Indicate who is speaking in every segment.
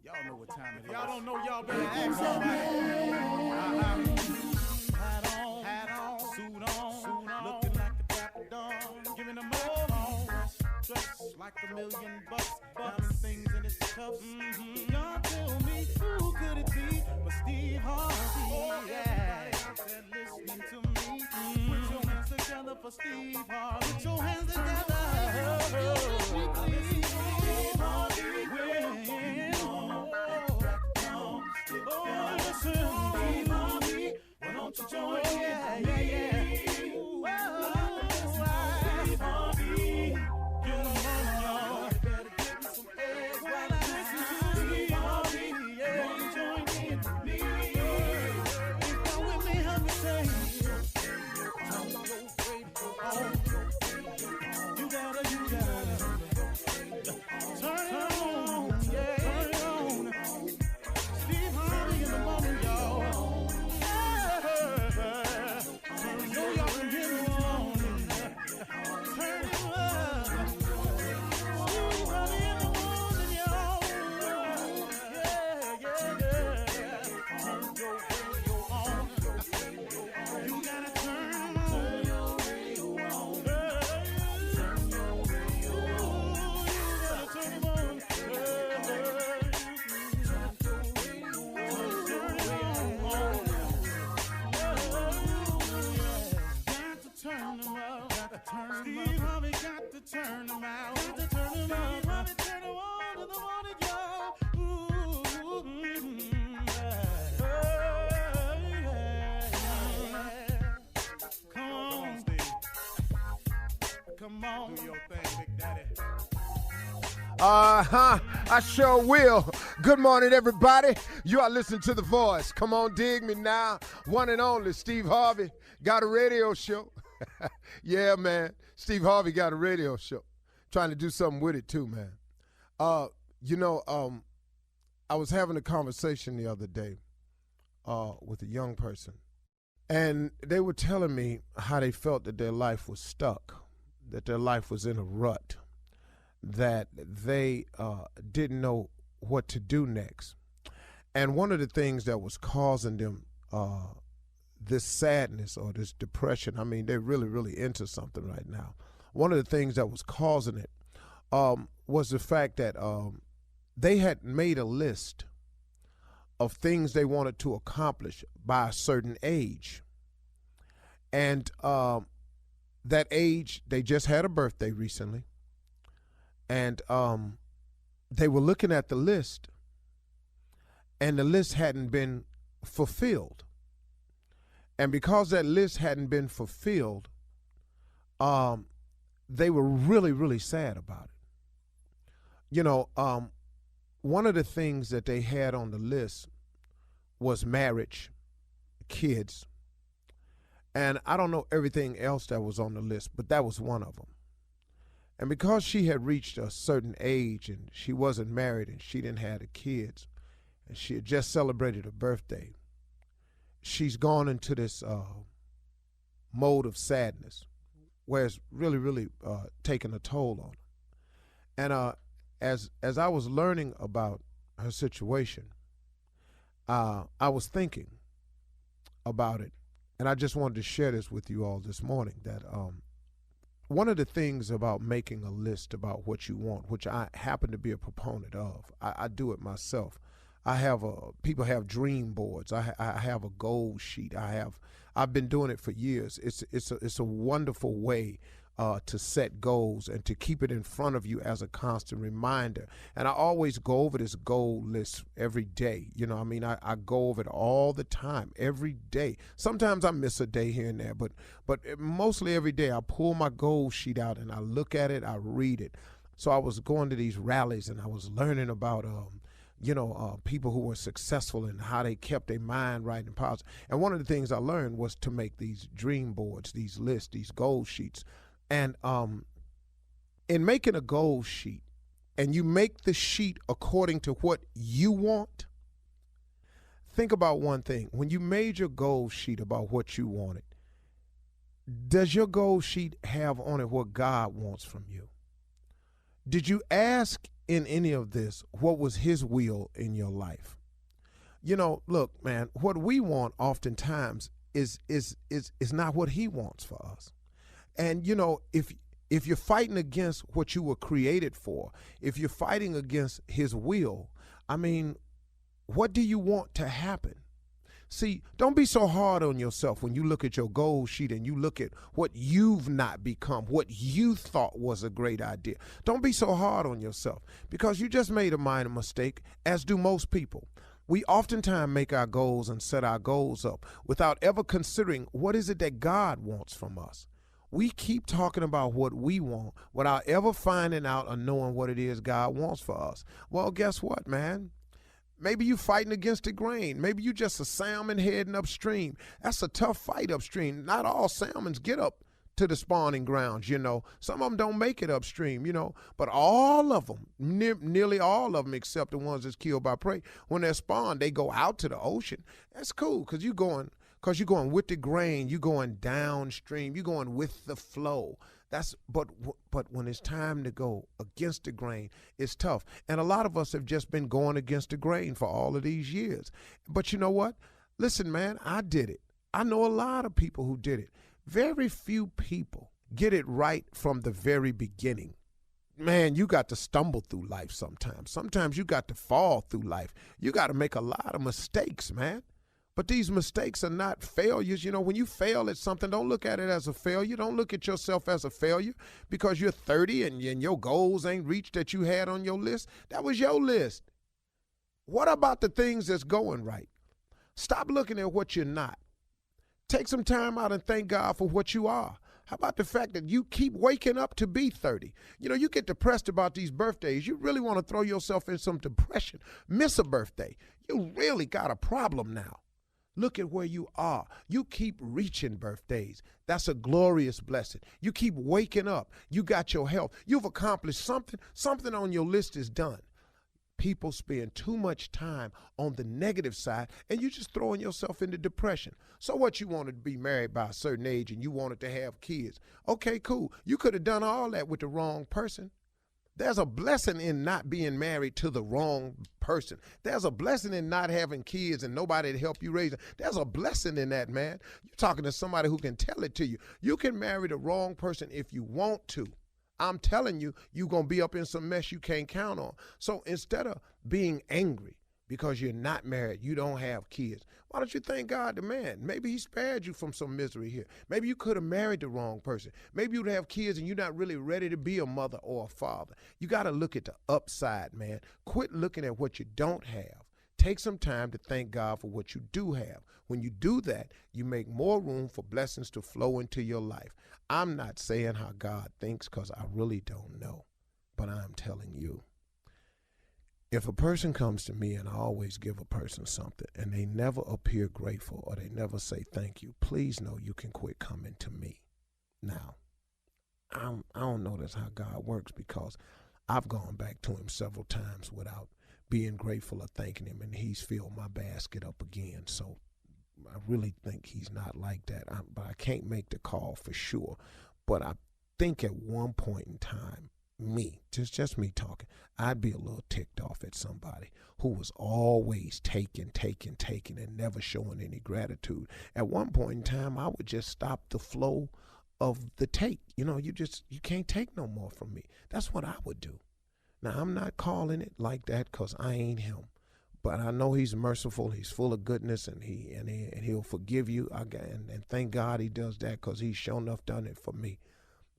Speaker 1: Y'all know what time it is. Y'all don't know, y'all better ask somebody. Hat on, suit on, looking like the Dapper Dawn, giving them all dressed like $1,000,000, diamond things in its cuffs. Y'all tell me who could it be but Steve Harvey? Everybody out there listening to me, put your hands together for Steve Harvey. Put your hands together. Steve Harvey, listen, Steve Harvey, why don't you join me? Steve Harvey, get on, y'all. Better give me some eggs while I listen to Steve Harvey. Yeah, join me. If you're with me, help me say, turn your radio on. You gotta turn it on. Yeah, turn it on. Steve Harvey in the morning, y'all. I know y'all can hear me on. Turn it up. Steve Harvey in the morning, y'all. Yeah. Turn your radio on. You gotta turn your radio on. Turn your radio on. You gotta turn it on. Turn them up, Steve Harvey got to turn them out. Got to turn them up, Steve Harvey turn them on to the morning, y'all. Come on, Steve. Come on, do your thing, Big Daddy.
Speaker 2: I sure will. Good morning, everybody. You are listening to The Voice. Come on, dig me now. One and only Steve Harvey got a radio show. Yeah, man. Steve Harvey got a radio show. Trying to do something with it, too, man. I was having a conversation the other day with a young person, and they were telling me how they felt that their life was stuck, that their life was in a rut, that they didn't know what to do next. And one of the things that was causing them this sadness or this depression, I mean, they're really, really into something right now. One of the things that was causing it was the fact that they had made a list of things they wanted to accomplish by a certain age. And that age, they just had a birthday recently. And they were looking at the list, and the list hadn't been fulfilled. And because that list hadn't been fulfilled, they were really, really sad about it. One of the things that they had on the list was marriage, kids, and I don't know everything else that was on the list, but that was one of them. And because she had reached a certain age and she wasn't married and she didn't have the kids, and she had just celebrated her birthday, she's gone into this mode of sadness where it's really, really taking a toll on her. And as I was learning about her situation, I was thinking about it, and I just wanted to share this with you all this morning, that one of the things about making a list about what you want, which I happen to be a proponent of, I do it myself. I have people have dream boards. I have a goal sheet. I've been doing it for years. It's a wonderful way to set goals and to keep it in front of you as a constant reminder. And I always go over this goal list every day. I go over it all the time, every day. Sometimes I miss a day here and there, but mostly every day I pull my goal sheet out and I look at it, I read it. So I was going to these rallies and I was learning about people who were successful and how they kept their mind right and positive. And one of the things I learned was to make these dream boards, these lists, these goal sheets. And in making a goal sheet, and you make the sheet according to what you want, think about one thing. When you made your goal sheet about what you wanted, does your goal sheet have on it what God wants from you? Did you ask in any of this, what was his will in your life? You know, look, man, what we want oftentimes is not what he wants for us. And, you know, if you're fighting against what you were created for, if you're fighting against his will, I mean, what do you want to happen? See, don't be so hard on yourself when you look at your goal sheet and you look at what you've not become, what you thought was a great idea. Don't be so hard on yourself because you just made a minor mistake, as do most people. We oftentimes make our goals and set our goals up without ever considering what is it that God wants from us. We keep talking about what we want without ever finding out or knowing what it is God wants for us. Well, guess what, man? Maybe you fighting against the grain. Maybe you just a salmon heading upstream. That's a tough fight upstream. Not all salmons get up to the spawning grounds, you know. Some of them don't make it upstream, you know. But all of them, nearly all of them, except the ones that's killed by prey, when they're spawned, they go out to the ocean. That's cool because you're going with the grain. You're going downstream. You're going with the flow. But when it's time to go against the grain, it's tough. And a lot of us have just been going against the grain for all of these years. But you know what? Listen, man, I did it. I know a lot of people who did it. Very few people get it right from the very beginning. Man, you got to stumble through life sometimes. Sometimes you got to fall through life. You got to make a lot of mistakes, man. But these mistakes are not failures. You know, when you fail at something, don't look at it as a failure. Don't look at yourself as a failure because you're 30 and your goals ain't reached that you had on your list. That was your list. What about the things that's going right? Stop looking at what you're not. Take some time out and thank God for what you are. How about the fact that you keep waking up to be 30? You know, you get depressed about these birthdays. You really want to throw yourself in some depression. Miss a birthday. You really got a problem now. Look at where you are. You keep reaching birthdays. That's a glorious blessing. You keep waking up. You got your health. You've accomplished something. Something on your list is done. People spend too much time on the negative side, and you're just throwing yourself into depression. So what, you wanted to be married by a certain age, and you wanted to have kids. Okay, cool. You could have done all that with the wrong person. There's a blessing in not being married to the wrong person. There's a blessing in not having kids and nobody to help you raise them. There's a blessing in that, man. You're talking to somebody who can tell it to you. You can marry the wrong person if you want to. I'm telling you, you're going to be up in some mess you can't count on. So instead of being angry because you're not married, you don't have kids, why don't you thank God, the man? Maybe he spared you from some misery here. Maybe you could have married the wrong person. Maybe you'd have kids and you're not really ready to be a mother or a father. You got to look at the upside, man. Quit looking at what you don't have. Take some time to thank God for what you do have. When you do that, you make more room for blessings to flow into your life. I'm not saying how God thinks because I really don't know, but I'm telling you. If a person comes to me, and I always give a person something, and they never appear grateful or they never say thank you, please know you can quit coming to me. Now, I don't know that's how God works because I've gone back to him several times without being grateful or thanking him, and he's filled my basket up again. So I really think he's not like that. But I can't make the call for sure. But I think at one point in time, just me talking, I'd be a little ticked off at somebody who was always taking and never showing any gratitude. At one point in time, I would just stop the flow of the take. You know, you can't take no more from me. That's what I would do. Now, I'm not calling it like that because I ain't him. But I know he's merciful. He's full of goodness, and he'll forgive you. And thank God he does that because he's sure enough done it for me.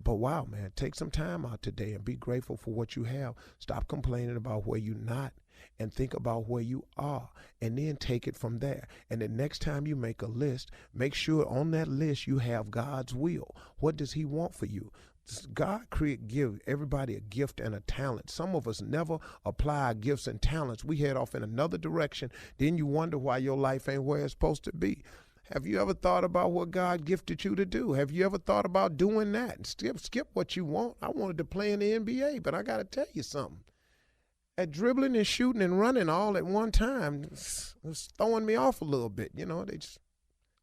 Speaker 2: But wow, man, take some time out today and be grateful for what you have. Stop complaining about where you're not and think about where you are, and then take it from there. And the next time you make a list, make sure on that list you have God's will. What does he want for you? God give everybody a gift and a talent. Some of us never apply our gifts and talents. We head off in another direction. Then you wonder why your life ain't where it's supposed to be. Have you ever thought about what God gifted you to do? Have you ever thought about doing that? And skip what you want. I wanted to play in the NBA, but I got to tell you something. At dribbling and shooting and running all at one time, it's throwing me off a little bit. You know,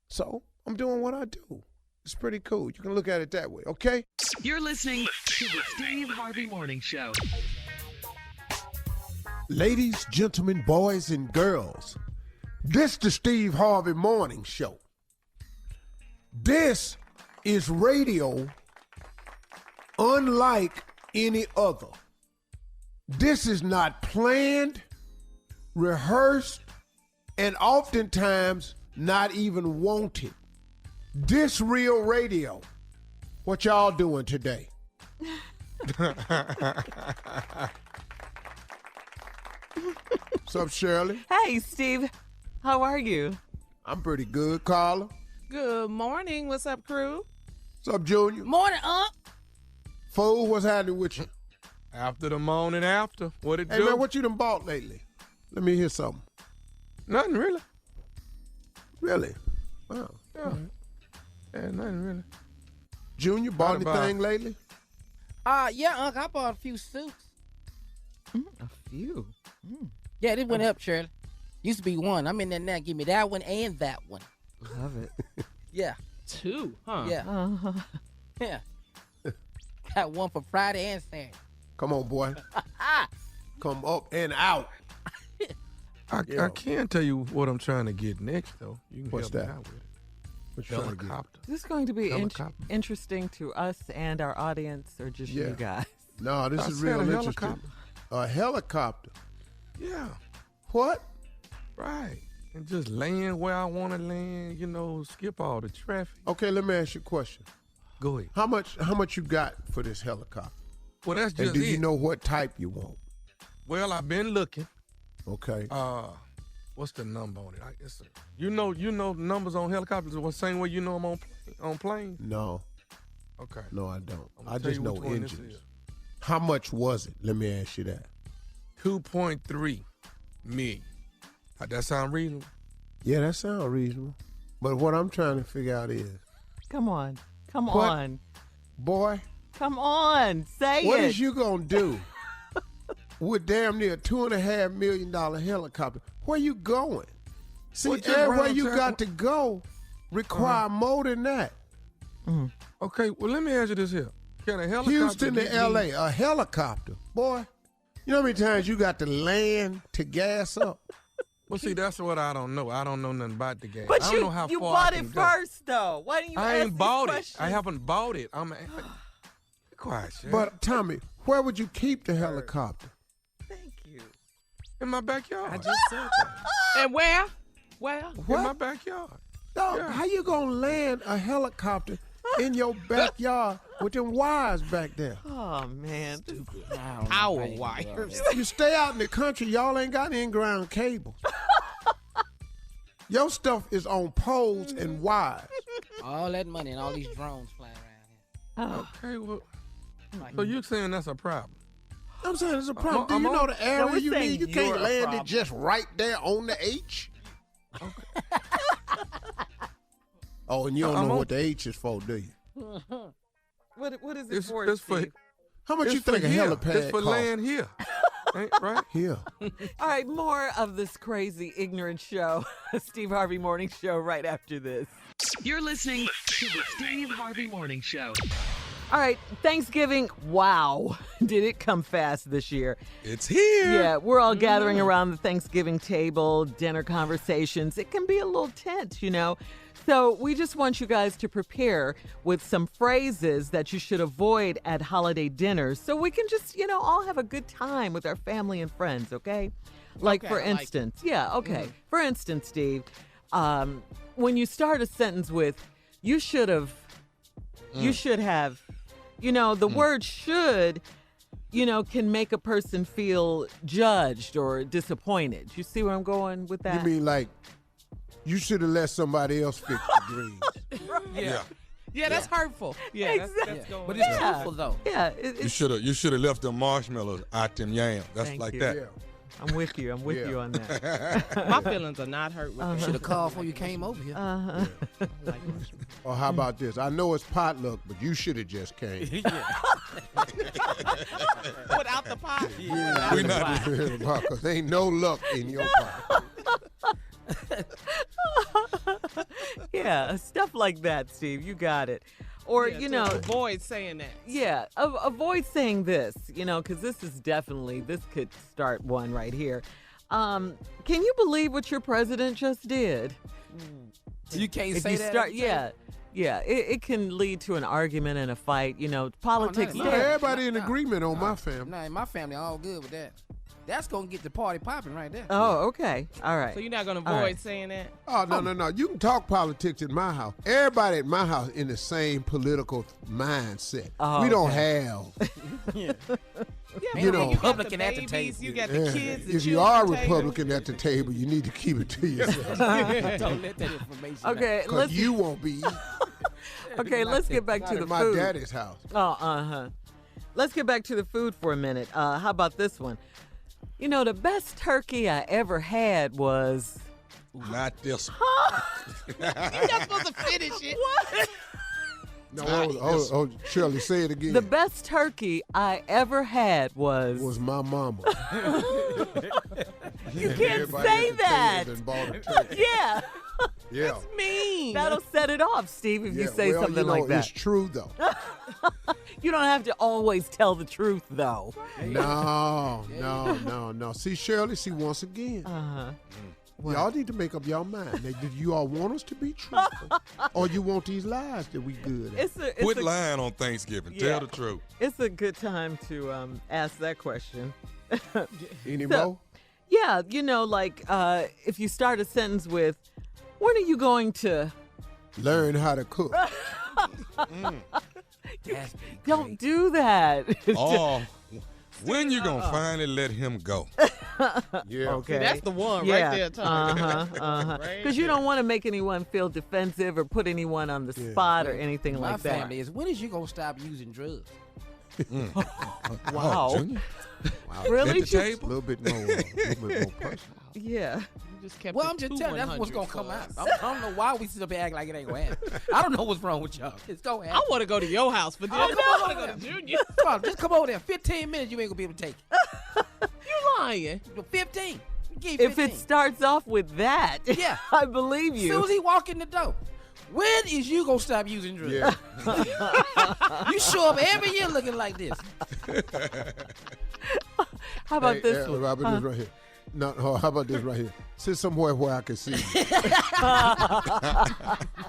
Speaker 2: so I'm doing what I do. It's pretty cool. You can look at it that way, okay?
Speaker 3: You're listening to the Steve Harvey Morning Show.
Speaker 2: Ladies, gentlemen, boys, and girls, this the Steve Harvey Morning Show. This is radio unlike any other. This is not planned, rehearsed, and oftentimes not even wanted. This real radio. What y'all doing today? What's up, Shirley?
Speaker 3: Hey, Steve. How are you?
Speaker 2: I'm pretty good, Carla.
Speaker 4: Good morning. What's up, crew?
Speaker 2: What's up, Junior?
Speaker 4: Morning, Unc.
Speaker 2: Fool, what's happening with you?
Speaker 5: After the morning after. What it
Speaker 2: Hey,
Speaker 5: do?
Speaker 2: man, what you done bought lately? Let me hear something.
Speaker 5: Nothing really.
Speaker 2: Really? Wow.
Speaker 5: Yeah. Yeah, nothing really.
Speaker 2: Junior, bought
Speaker 5: What about-
Speaker 2: anything lately?
Speaker 4: Yeah, Unc, I bought a few suits.
Speaker 3: A few.
Speaker 4: Yeah, this went up, Shirley. Used to be one. I'm in there now. Give me that one and that one.
Speaker 3: Love it.
Speaker 4: Yeah.
Speaker 5: Two, huh?
Speaker 4: Yeah.
Speaker 3: Uh-huh.
Speaker 4: Yeah. Got one for Friday and Saturday.
Speaker 2: Come on, boy. Come up and out.
Speaker 5: I can't tell you what I'm trying to get next, though. You can
Speaker 2: What's
Speaker 5: help me
Speaker 2: that?
Speaker 5: out with it.
Speaker 2: What you trying to get?
Speaker 5: Helicopter.
Speaker 3: This is going to be
Speaker 5: Helicopter.
Speaker 3: interesting to us and our audience, or just
Speaker 2: Yeah.
Speaker 3: you guys.
Speaker 2: No, this
Speaker 5: I
Speaker 2: is
Speaker 5: said
Speaker 2: real
Speaker 5: a
Speaker 2: interesting.
Speaker 5: helicopter.
Speaker 2: A helicopter?
Speaker 5: Yeah,
Speaker 2: What?
Speaker 5: right. And just land where I want to land, skip all the traffic.
Speaker 2: Okay, let me ask you a question.
Speaker 5: Go ahead.
Speaker 2: How much you got for this helicopter?
Speaker 5: Well, that's
Speaker 2: And
Speaker 5: just
Speaker 2: do
Speaker 5: it.
Speaker 2: you know what type you want?
Speaker 5: Well, I've been looking.
Speaker 2: Okay.
Speaker 5: What's the number on it? You know numbers on helicopters the same way you know them on planes?
Speaker 2: No,
Speaker 5: Okay.
Speaker 2: no, I don't.
Speaker 5: I'm gonna
Speaker 2: I
Speaker 5: tell
Speaker 2: just
Speaker 5: you
Speaker 2: know
Speaker 5: which one this
Speaker 2: engines.
Speaker 5: is.
Speaker 2: How much was it? Let me ask you that.
Speaker 5: 2.3 million. How that sound reasonable?
Speaker 2: Yeah, that sounds reasonable. But what I'm trying to figure out is,
Speaker 3: Come on. Come
Speaker 2: What?
Speaker 3: on.
Speaker 2: boy,
Speaker 3: Come on. Say
Speaker 2: what
Speaker 3: it.
Speaker 2: is you gonna do with damn near $2.5 million helicopter? Where you going? See,
Speaker 5: Well, just
Speaker 2: everywhere
Speaker 5: round
Speaker 2: you
Speaker 5: town.
Speaker 2: got to go require more than that.
Speaker 5: Okay, well, let me ask you this here. Can a helicopter
Speaker 2: Houston
Speaker 5: get
Speaker 2: to
Speaker 5: me-
Speaker 2: L.A., a helicopter, boy. You know how many times you got to land to gas up?
Speaker 5: Well, see, that's what I don't know. I don't know nothing about the game.
Speaker 3: But
Speaker 5: I don't know how
Speaker 3: you
Speaker 5: far
Speaker 3: bought
Speaker 5: I
Speaker 3: it
Speaker 5: can go.
Speaker 3: first, though. Why didn't you
Speaker 5: I
Speaker 3: ask
Speaker 5: ain't bought
Speaker 3: these
Speaker 5: it. I
Speaker 3: questions?
Speaker 5: haven't bought it. Be quiet, Sheriff.
Speaker 2: But Tommy, where would you keep the helicopter?
Speaker 3: Thank you.
Speaker 5: In my backyard.
Speaker 4: I just said that. And where? Where?
Speaker 5: In my backyard.
Speaker 2: Dog,
Speaker 5: Yeah.
Speaker 2: how you gonna land a helicopter in your backyard with them wires back there?
Speaker 3: Oh, man.
Speaker 4: Power wires.
Speaker 2: You stay out in the country, y'all ain't got in-ground cables. Your stuff is on poles and wires.
Speaker 4: All that money and all these drones flying around here.
Speaker 3: Oh.
Speaker 5: Okay, well, so you're saying that's a problem?
Speaker 2: I'm saying it's a problem. Do
Speaker 5: I'm
Speaker 2: you
Speaker 5: on-
Speaker 2: know the area
Speaker 3: we're
Speaker 2: you
Speaker 3: saying
Speaker 2: need? You
Speaker 3: you're
Speaker 2: can't
Speaker 3: a
Speaker 2: land
Speaker 3: problem.
Speaker 2: it just right there on the H. Oh, and you don't
Speaker 5: I'm
Speaker 2: know
Speaker 5: on-
Speaker 2: what the H is for, do you?
Speaker 3: What is it
Speaker 5: It's
Speaker 3: for,
Speaker 5: for
Speaker 3: Steve?
Speaker 2: How much
Speaker 5: it's
Speaker 2: you think
Speaker 5: for
Speaker 2: a
Speaker 5: here.
Speaker 2: helipad
Speaker 5: It's for
Speaker 2: costs?
Speaker 5: land here. Ain't right?
Speaker 2: Here.
Speaker 3: All right, more of this crazy, ignorant show. Steve Harvey Morning Show right after this.
Speaker 6: You're listening to the Steve Harvey Morning Show.
Speaker 3: All right, Thanksgiving. Wow. Did it come fast this year?
Speaker 5: It's here.
Speaker 3: Yeah, we're all gathering around the Thanksgiving table, dinner conversations. It can be a little tense, So we just want you guys to prepare with some phrases that you should avoid at holiday dinners so we can just, all have a good time with our family and friends, okay? Like,
Speaker 4: Okay,
Speaker 3: for
Speaker 4: I like
Speaker 3: instance, For instance, Steve, when you start a sentence with, you should have, the word should, can make a person feel judged or disappointed. You see where I'm going with that?
Speaker 2: You mean like you should have let somebody else fix the greens?
Speaker 5: Yeah.
Speaker 4: Yeah, that's hurtful.
Speaker 3: Yeah, exactly.
Speaker 4: Yeah. But it's truthful, though.
Speaker 3: Yeah,
Speaker 5: You should have left them marshmallows out them yams. That's
Speaker 3: Thank
Speaker 5: like
Speaker 3: you.
Speaker 5: that.
Speaker 2: Yeah.
Speaker 3: I'm with you. I'm with
Speaker 2: Yeah.
Speaker 3: you on that.
Speaker 4: My feelings are not hurt. You should have called before you came over here.
Speaker 2: Or how about this? I know it's potluck, but you should have just came.
Speaker 4: Without the pot.
Speaker 5: We not.
Speaker 2: Because ain't no luck in your pot.
Speaker 3: Yeah, stuff like that, Steve. You got it. Or,
Speaker 7: Yeah,
Speaker 3: you
Speaker 7: to
Speaker 3: know,
Speaker 7: avoid saying that.
Speaker 3: yeah, avoid saying this, because this could start one right here. Can you believe what your president just did?
Speaker 4: You can't
Speaker 3: If
Speaker 4: say
Speaker 3: you
Speaker 4: that.
Speaker 3: start, yeah, it can lead to an argument and a fight. Politics.
Speaker 4: no,
Speaker 2: No,
Speaker 4: Yeah.
Speaker 2: everybody in
Speaker 4: No.
Speaker 2: agreement on my family.
Speaker 4: Nah, in my family, all good with that. That's gonna get the party popping right there.
Speaker 3: Oh, okay, all right.
Speaker 7: So you're not gonna
Speaker 3: All
Speaker 7: avoid
Speaker 3: right.
Speaker 7: saying that?
Speaker 2: Oh, no. You can talk politics in my house. Everybody at my house in the same political mindset.
Speaker 3: Oh,
Speaker 2: we don't
Speaker 3: okay.
Speaker 2: have.
Speaker 7: Yeah,
Speaker 2: You
Speaker 7: but
Speaker 2: know.
Speaker 7: you got the
Speaker 4: Republican at the
Speaker 7: babies,
Speaker 4: table.
Speaker 7: you got the kids. the
Speaker 2: If you
Speaker 7: children
Speaker 2: are
Speaker 7: table.
Speaker 2: Republican at the table, you need to keep it to yourself.
Speaker 4: Don't let that information out.
Speaker 3: Okay,
Speaker 2: Because
Speaker 3: let's
Speaker 2: you won't be eating.
Speaker 3: okay, let's get back to
Speaker 2: Not
Speaker 3: the
Speaker 2: at my
Speaker 3: food.
Speaker 2: daddy's house.
Speaker 3: Oh, Let's get back to the food for a minute. How about this one? The best turkey I ever had was.
Speaker 5: Not this one.
Speaker 7: You're not supposed to finish it. What?
Speaker 2: No, oh, Shirley, say it again.
Speaker 3: The best turkey I ever had
Speaker 2: was my mama.
Speaker 3: You can't
Speaker 2: Everybody
Speaker 3: say
Speaker 2: at the
Speaker 3: that.
Speaker 2: table done bought a turkey.
Speaker 3: Yeah.
Speaker 2: Yeah.
Speaker 7: Mean.
Speaker 3: That'll set it off, Steve, if you say
Speaker 2: well,
Speaker 3: something like that.
Speaker 2: It's true, though.
Speaker 3: You don't have to always tell the truth, though.
Speaker 2: No. See, Shirley, once again,
Speaker 3: Uh-huh.
Speaker 2: y'all need to make up your mind. Now, do you all want us to be truthful, or you want these lies that we good at?
Speaker 5: Quit lying on Thanksgiving.
Speaker 3: Yeah.
Speaker 5: Tell the truth.
Speaker 3: It's a good time to ask that question.
Speaker 2: Any more?
Speaker 3: Yeah, if you start a sentence with, when are you going to?
Speaker 2: Learn how to cook.
Speaker 3: Don't do that.
Speaker 5: Oh, when you gonna finally let him go?
Speaker 2: Yeah.
Speaker 3: Okay.
Speaker 7: That's the one
Speaker 3: Yeah.
Speaker 7: right there, Tommy. Right
Speaker 3: Because you don't want to make anyone feel defensive or put anyone on the spot or anything
Speaker 4: My
Speaker 3: like that.
Speaker 4: family is, when is you gonna stop using drugs?
Speaker 3: Wow.
Speaker 5: Oh, Junior.
Speaker 3: Really?
Speaker 5: At the
Speaker 3: Just-
Speaker 2: A
Speaker 5: table?
Speaker 2: little bit more personal.
Speaker 3: Yeah.
Speaker 7: You just kept
Speaker 4: Well,
Speaker 7: it
Speaker 4: I'm just
Speaker 7: to
Speaker 4: telling you, that's what's
Speaker 7: 100
Speaker 4: gonna come
Speaker 7: for
Speaker 4: out.
Speaker 7: us.
Speaker 4: I don't know why we sit up here acting like it ain't gonna happen. I don't know what's wrong with y'all. It's gonna
Speaker 7: I
Speaker 4: happen.
Speaker 7: want to go to your house for dinner.
Speaker 4: Oh,
Speaker 7: I
Speaker 4: no.
Speaker 7: want to go to Junior.
Speaker 4: Come on, just come over there. 15 minutes, you ain't gonna be able to take it.
Speaker 7: You lying.
Speaker 4: 15. Give
Speaker 3: If
Speaker 4: 15.
Speaker 3: it starts off with that,
Speaker 4: Yeah.
Speaker 3: I believe
Speaker 4: As
Speaker 3: you.
Speaker 4: soon as he walk in the door, when is you gonna stop using drugs?
Speaker 2: Yeah.
Speaker 4: You show up every year looking like this.
Speaker 3: How about this one?
Speaker 2: How about this right here? No, how about this right here? Sit somewhere where I can see you.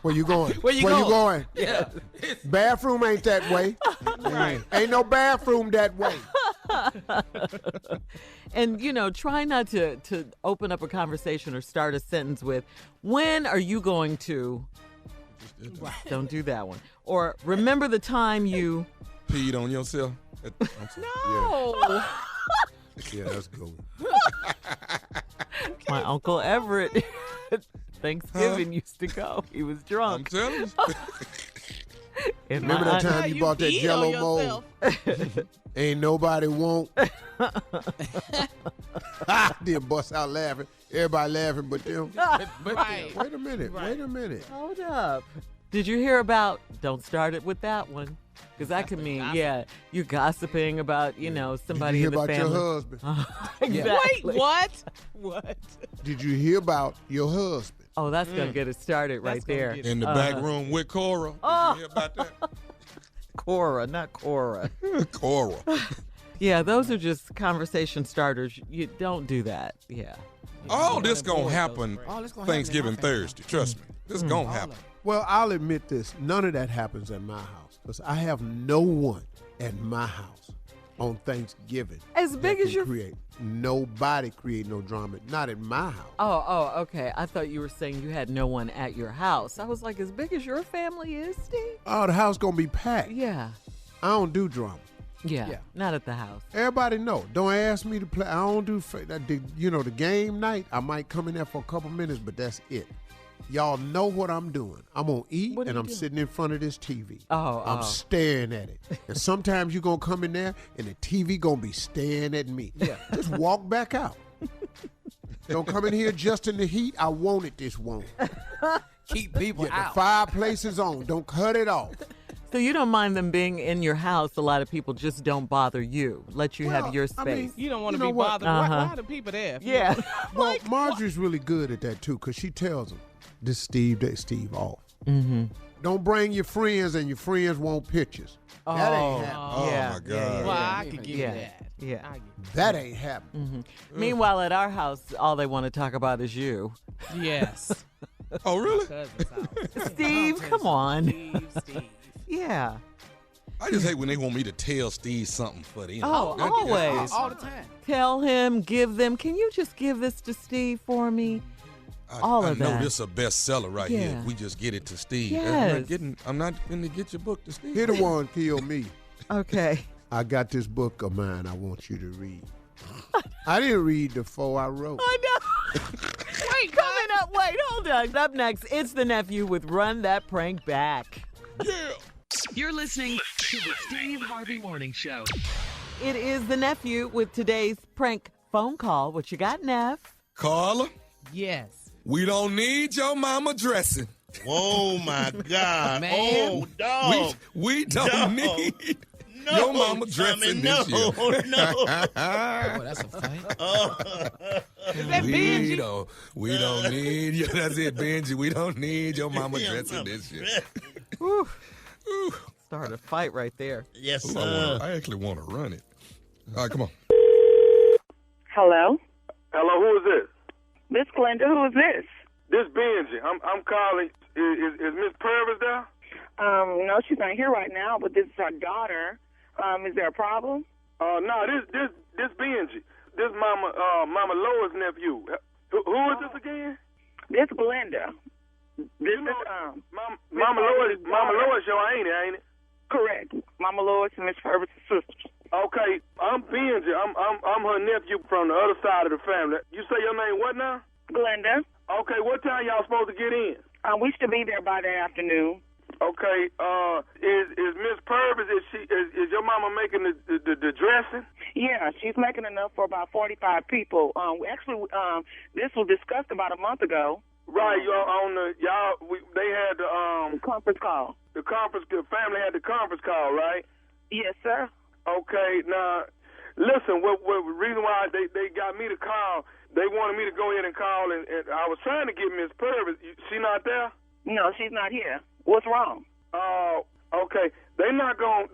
Speaker 2: Where you going?
Speaker 4: Where you
Speaker 2: going?
Speaker 4: Yeah.
Speaker 2: Bathroom ain't that way.
Speaker 7: Right.
Speaker 2: Ain't no bathroom that way.
Speaker 3: And, try not to open up a conversation or start a sentence with, when are you going to? Don't do that one. Or remember the time you.
Speaker 5: Peed on yourself? I'm sorry.
Speaker 7: No.
Speaker 2: Yeah, that's good.
Speaker 3: My Uncle Everett, Thanksgiving used to go. He was
Speaker 5: I'm
Speaker 3: drunk.
Speaker 5: telling you.
Speaker 3: And
Speaker 2: Remember
Speaker 3: my
Speaker 2: that
Speaker 3: aunt-
Speaker 2: time you bought that
Speaker 7: peed
Speaker 2: Jello
Speaker 7: on
Speaker 2: mold?
Speaker 7: yourself.
Speaker 2: Ain't nobody won't. Then bust out laughing. Everybody laughing but them.
Speaker 7: Right.
Speaker 2: Wait a minute.
Speaker 3: Hold up. Did you hear about, don't start it with that one. Because that could mean, you're gossiping about, somebody
Speaker 2: Did you hear
Speaker 3: in the
Speaker 2: about
Speaker 3: family.
Speaker 2: your husband?
Speaker 3: Exactly.
Speaker 7: Wait, what? What?
Speaker 2: Did you hear about your husband?
Speaker 3: Oh, that's going to get it started right
Speaker 7: That's gonna
Speaker 3: there.
Speaker 7: get
Speaker 5: In the back room with Cora. Did you hear about that?
Speaker 3: Cora, not Cora.
Speaker 5: Cora.
Speaker 3: Yeah, those are just conversation starters. You don't do that. Yeah.
Speaker 5: All this gonna happen
Speaker 4: All this gonna happen in
Speaker 5: Thanksgiving
Speaker 4: my family.
Speaker 5: Thursday. Trust me. This gonna
Speaker 4: All
Speaker 5: happen.
Speaker 4: of it.
Speaker 2: Well, I'll admit this. None of that happens at my house because I have no one at my house on Thanksgiving.
Speaker 3: As big
Speaker 2: that
Speaker 3: as
Speaker 2: can
Speaker 3: your.
Speaker 2: create. Nobody create no drama. Not at my house.
Speaker 3: Oh, okay. I thought you were saying you had no one at your house. I was like, as big as your family is, Steve?
Speaker 2: Oh, the house gonna be packed.
Speaker 3: Yeah.
Speaker 2: I don't do drama.
Speaker 3: Yeah. Not at the house.
Speaker 2: Everybody know. Don't ask me to play. I don't do the game night. I might come in there for a couple minutes, but that's it. Y'all know what I'm doing. I'm gonna eat
Speaker 3: What are
Speaker 2: and
Speaker 3: you
Speaker 2: I'm
Speaker 3: doing?
Speaker 2: sitting in front of this TV.
Speaker 3: Oh,
Speaker 2: I'm staring at it. And sometimes you're gonna come in there and the TV gonna be staring at me.
Speaker 4: Yeah.
Speaker 2: Just walk back out. Don't come in here just in the heat. I want it this one.
Speaker 4: Keep people
Speaker 2: The
Speaker 4: out.
Speaker 2: fireplace is on. Don't cut it off.
Speaker 3: So you don't mind them being in your house. A lot of people just don't bother you. Let you have
Speaker 2: Well,
Speaker 3: your
Speaker 2: I
Speaker 3: space.
Speaker 2: mean,
Speaker 7: You don't want
Speaker 2: You
Speaker 7: to
Speaker 2: know
Speaker 7: be
Speaker 2: what?
Speaker 7: bothered.
Speaker 3: Uh-huh.
Speaker 7: Why are the people there?
Speaker 3: Yeah.
Speaker 2: Well, Marjorie's really good at that too, because she tells them, this Steve off.
Speaker 3: Mm-hmm.
Speaker 2: Don't bring your friends, and your friends want pictures.
Speaker 8: That ain't happening.
Speaker 5: Oh, my God.
Speaker 7: Well, I could give
Speaker 3: Yeah.
Speaker 7: that.
Speaker 3: Yeah.
Speaker 2: That ain't happening.
Speaker 3: Meanwhile, at our house, all they want to talk about is you.
Speaker 7: Yes.
Speaker 5: Oh, really?
Speaker 7: Cousin's house.
Speaker 3: Steve, come on.
Speaker 7: Steve.
Speaker 3: Yeah.
Speaker 5: I just hate when they want me to tell Steve something for them.
Speaker 3: Oh, always.
Speaker 7: All the time.
Speaker 3: Tell him, give them. Can you just give this to Steve for me? All
Speaker 5: I
Speaker 3: of
Speaker 5: know
Speaker 3: that.
Speaker 5: this is a bestseller right here.
Speaker 3: Yeah.
Speaker 5: If we just get it to Steve.
Speaker 3: Yes.
Speaker 5: I'm not going to get your book to Steve.
Speaker 2: He the one kill me.
Speaker 3: Okay.
Speaker 2: I got this book of mine I want you to read. I didn't read the 4 I wrote.
Speaker 3: I know. Wait, coming up. Wait, hold on. Up next, it's the nephew with Run That Prank Back.
Speaker 5: Yeah.
Speaker 6: You're listening to the Steve Harvey Morning Show.
Speaker 3: It is the nephew with today's prank phone call. What you got, Neff?
Speaker 5: Carla,
Speaker 7: Yes.
Speaker 5: we don't need your mama dressing.
Speaker 8: Oh, my God.
Speaker 7: Man.
Speaker 8: Oh, dog.
Speaker 5: We don't
Speaker 8: No.
Speaker 5: need
Speaker 8: No,
Speaker 5: your mama
Speaker 8: Tommy,
Speaker 5: dressing
Speaker 8: no,
Speaker 5: this year.
Speaker 8: no.
Speaker 7: Oh, that's a fight.
Speaker 8: Is
Speaker 7: that Benji?
Speaker 5: We don't need you. That's it, Benji. We don't need your mama dressing this year.
Speaker 3: Whew. Started a fight right there.
Speaker 8: Yes,
Speaker 5: Ooh,
Speaker 8: sir.
Speaker 5: I actually want to run it. All right, come on.
Speaker 9: Hello?
Speaker 10: Hello, who is this?
Speaker 9: Miss Glenda, who is this?
Speaker 10: This Benji. I'm calling. Is Miss Purvis there?
Speaker 9: No, she's not here right now, but this is her daughter. Is there a problem?
Speaker 10: No, this Benji. This Mama Lois' nephew. Who is this again?
Speaker 9: This Glenda. This is,
Speaker 10: Mama Lois show, ain't it?
Speaker 9: correct. Mama Lois and Miss Purvis' sisters.
Speaker 10: Okay, I'm Benji. I'm her nephew from the other side of the family. You say your name what now?
Speaker 9: Glenda.
Speaker 10: Okay, what time y'all supposed to get in?
Speaker 9: We should be there by the afternoon.
Speaker 10: Okay, is Miss Purvis, is your mama making the dressing?
Speaker 9: Yeah, she's making enough for about 45 people. This was discussed about a month ago.
Speaker 10: Right, they had the
Speaker 9: Conference call.
Speaker 10: the family had the conference call, right?
Speaker 9: Yes, sir.
Speaker 10: Okay, now listen, what reason why they got me to call, they wanted me to go ahead and call, and I was trying to get Miss Purvis. She not there?
Speaker 9: No, she's not here. What's wrong?
Speaker 10: Okay. They not gonna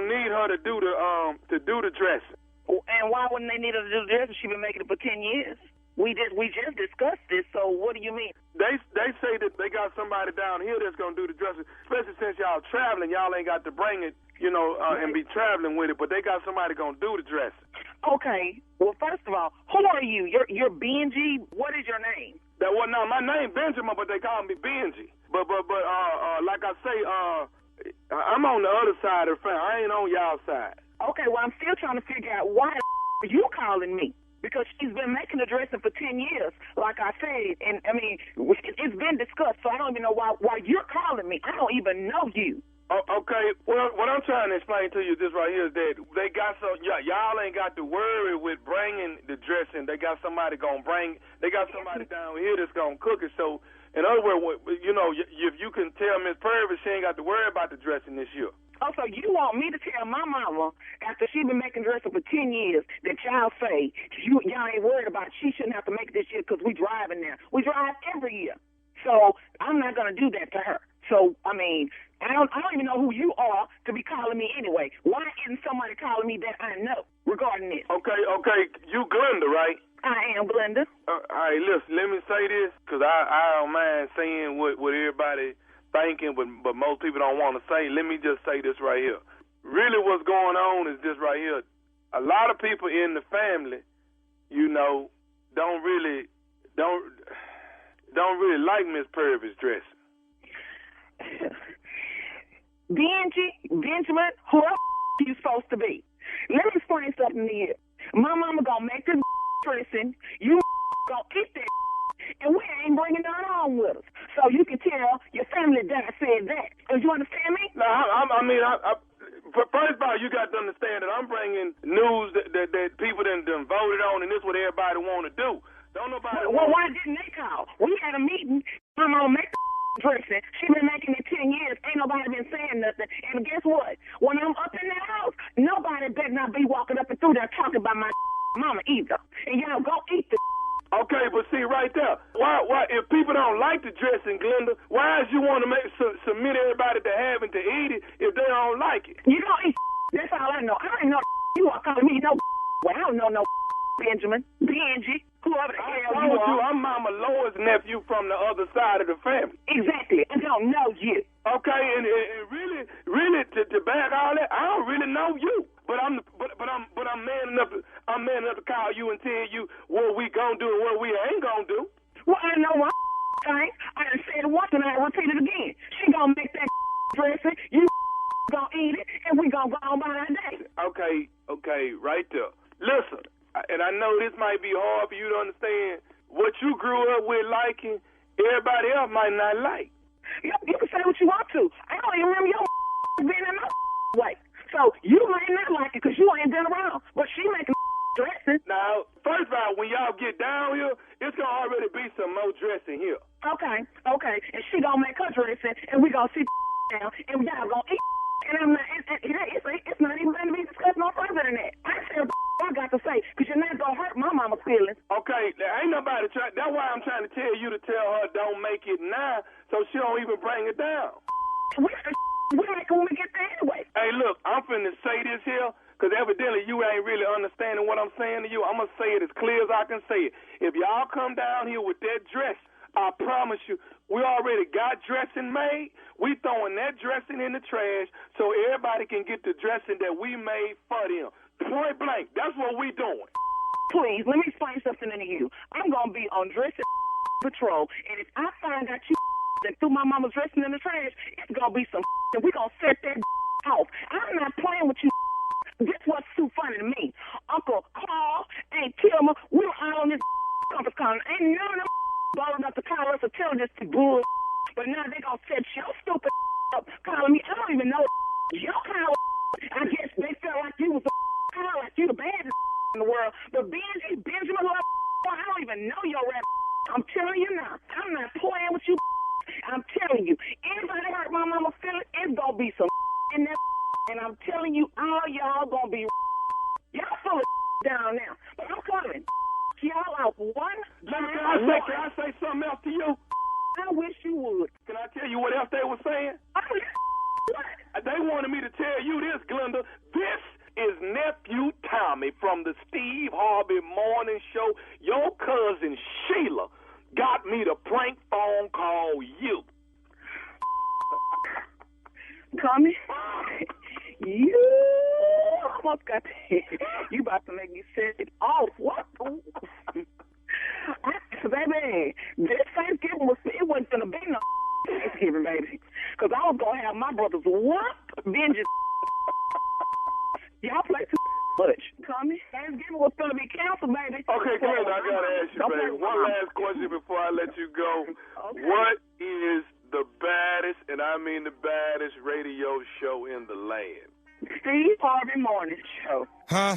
Speaker 10: need her to do the dressing.
Speaker 9: And why wouldn't they need her to do the dressing? She's been making it for 10 years. We just discussed this, so what do you mean?
Speaker 10: They say that they got somebody down here that's gonna do the dressing, especially since y'all traveling. Y'all ain't got to bring it, and be traveling with it, but they got somebody gonna do the dressing.
Speaker 9: Okay. Well, first of all, who are you? You're Benji. What is your name?
Speaker 10: My name Benjamin, but they call me Benji. But like I say, I'm on the other side of the family. I ain't on y'all side.
Speaker 9: Okay. Well, I'm still trying to figure out why are you calling me? Because she's been making the dressing for 10 years, like I said. And, I mean, it's been discussed, so I don't even know why you're calling me. I don't even know you.
Speaker 10: Okay. Well, what I'm trying to explain to you this right here is that they got y'all ain't got to worry with bringing the dressing. They got somebody they got somebody down here that's going to cook it. So, in other words, if you can tell Miss Purvis she ain't got to worry about the dressing this year.
Speaker 9: Oh, so you want me to tell my mama, after she been making dressing for 10 years, that y'all say y'all ain't worried about it, she shouldn't have to make it this year because we driving there. We drive every year. So I'm not going to do that to her. So, I mean, I don't even know who you are to be calling me anyway. Why isn't somebody calling me that I know regarding this?
Speaker 10: Okay. You Glenda, right?
Speaker 9: I am Glenda.
Speaker 10: All right, listen, let me say this, because I don't mind saying what everybody thinking, but most people don't want to say. Let me just say this right here. Really what's going on is this right here. A lot of people in the family, don't really like Miss Purvis' dressing.
Speaker 9: Benjamin, who are you supposed to be? Let me explain something to you. My mama gonna make this dressing, you gonna eat that, and we ain't bringing none on with us. So you can tell your family that I said that. Do you understand me?
Speaker 10: No, first of all, you got to understand that I'm bringing news that people done voted on, and this is what everybody want to do. Don't nobody.
Speaker 9: Well, why didn't they call? We had a meeting. My mama make the dressing. She been making it 10 years. Ain't nobody been saying nothing. And guess what? When I'm up in that house, nobody better not be walking up and through there talking about my mama either. And y'all go eat the
Speaker 10: Okay, but see right there, why if people don't like the dressing, Glenda, why is you want to submit everybody to having to eat it if they don't like it?
Speaker 9: You don't eat. That's all I know. I ain't know you are calling me no. Well, I don't know no Benjamin, Benji, whoever the hell you are.
Speaker 10: I'm Mama Lois' nephew from the other side of the family.
Speaker 9: Exactly. I don't know you.
Speaker 10: Okay, and really to bag all that, I don't really know you. But I'm man enough to call you and tell you what we gonna do and what we ain't gonna do.
Speaker 9: Well, I know one thing. I done said it once and I repeat it again. She gonna make that dressing, you gonna eat it, and we gonna go on by our day.
Speaker 10: Okay, right there. Listen, and I know this might be hard for you to understand. What you grew up with liking, everybody else might not like.
Speaker 9: You can say what you want to. I don't even remember your being in no way. So you might not like it because you ain't been around, but she making dressing.
Speaker 10: Now, first of all, when y'all get down here, it's going to already be some more dressing here.
Speaker 9: Okay. And she going to make her dressing, and we going to sit down, and y'all going to eat. And I'm not, it's not even going to be discussed no further than that. I said I got to say, because you're not going to hurt my mama's feelings.
Speaker 10: Okay, ain't nobody trying. That's why I'm trying to tell you to tell her don't make it now so she don't even bring it down.
Speaker 9: We make it when we get there anyway.
Speaker 10: Hey, look, I'm finna say this here because evidently you ain't really understanding what I'm saying to you. I'm going to say it as clear as I can say it. If y'all come down here with that dress, I promise you, we already got dressing made. We throwing that dressing in the trash so everybody can get the dressing that we made for them. Point blank. That's what we doing.
Speaker 9: Please, let me explain something to you. I'm going to be on dressing patrol, and if I find out you that threw my mama's dressing in the trash, it's going to be some and we're going to set that off. I'm not playing with you. This what's too funny to me. Uncle Carl, Aunt Kilmer, we were all on this conference call. Ain't none of them bold enough to call us or tell us to bull. But now they going to set your stupid up calling me. I don't even know your call. I guess they felt like you was a call, like you the baddest in the world. But Benjamin, I don't even know your rap. I'm telling you now. I'm not playing with you. I'm telling you. Anybody hurt my mama's feelings, it's going to be some in that. And I'm telling you, all y'all going to be y'all full of down now. But I'm coming. Y'all out one.
Speaker 10: Can I say something else to you?
Speaker 9: I wish you would.
Speaker 10: Can I tell you what else they were saying?
Speaker 9: What?
Speaker 10: They wanted me to tell you this, Glenda. This is Nephew Tommy from the Steve Harvey Morning Show. Your cousin Sheila got me to prank phone call you.
Speaker 9: Tommy, you almost got you about to make me set it off. What? Baby, this Thanksgiving it wasn't going to be no Thanksgiving, baby. Because I was going to have my brothers vengeance. Y'all play too much. Tommy, Thanksgiving was going to be canceled, baby.
Speaker 10: Okay, Glenda, I got to ask you, baby. One last question before I let you go. Okay. What is the baddest, and I mean the baddest, radio show in the land?
Speaker 9: Steve Harvey Morning Show.
Speaker 5: Huh?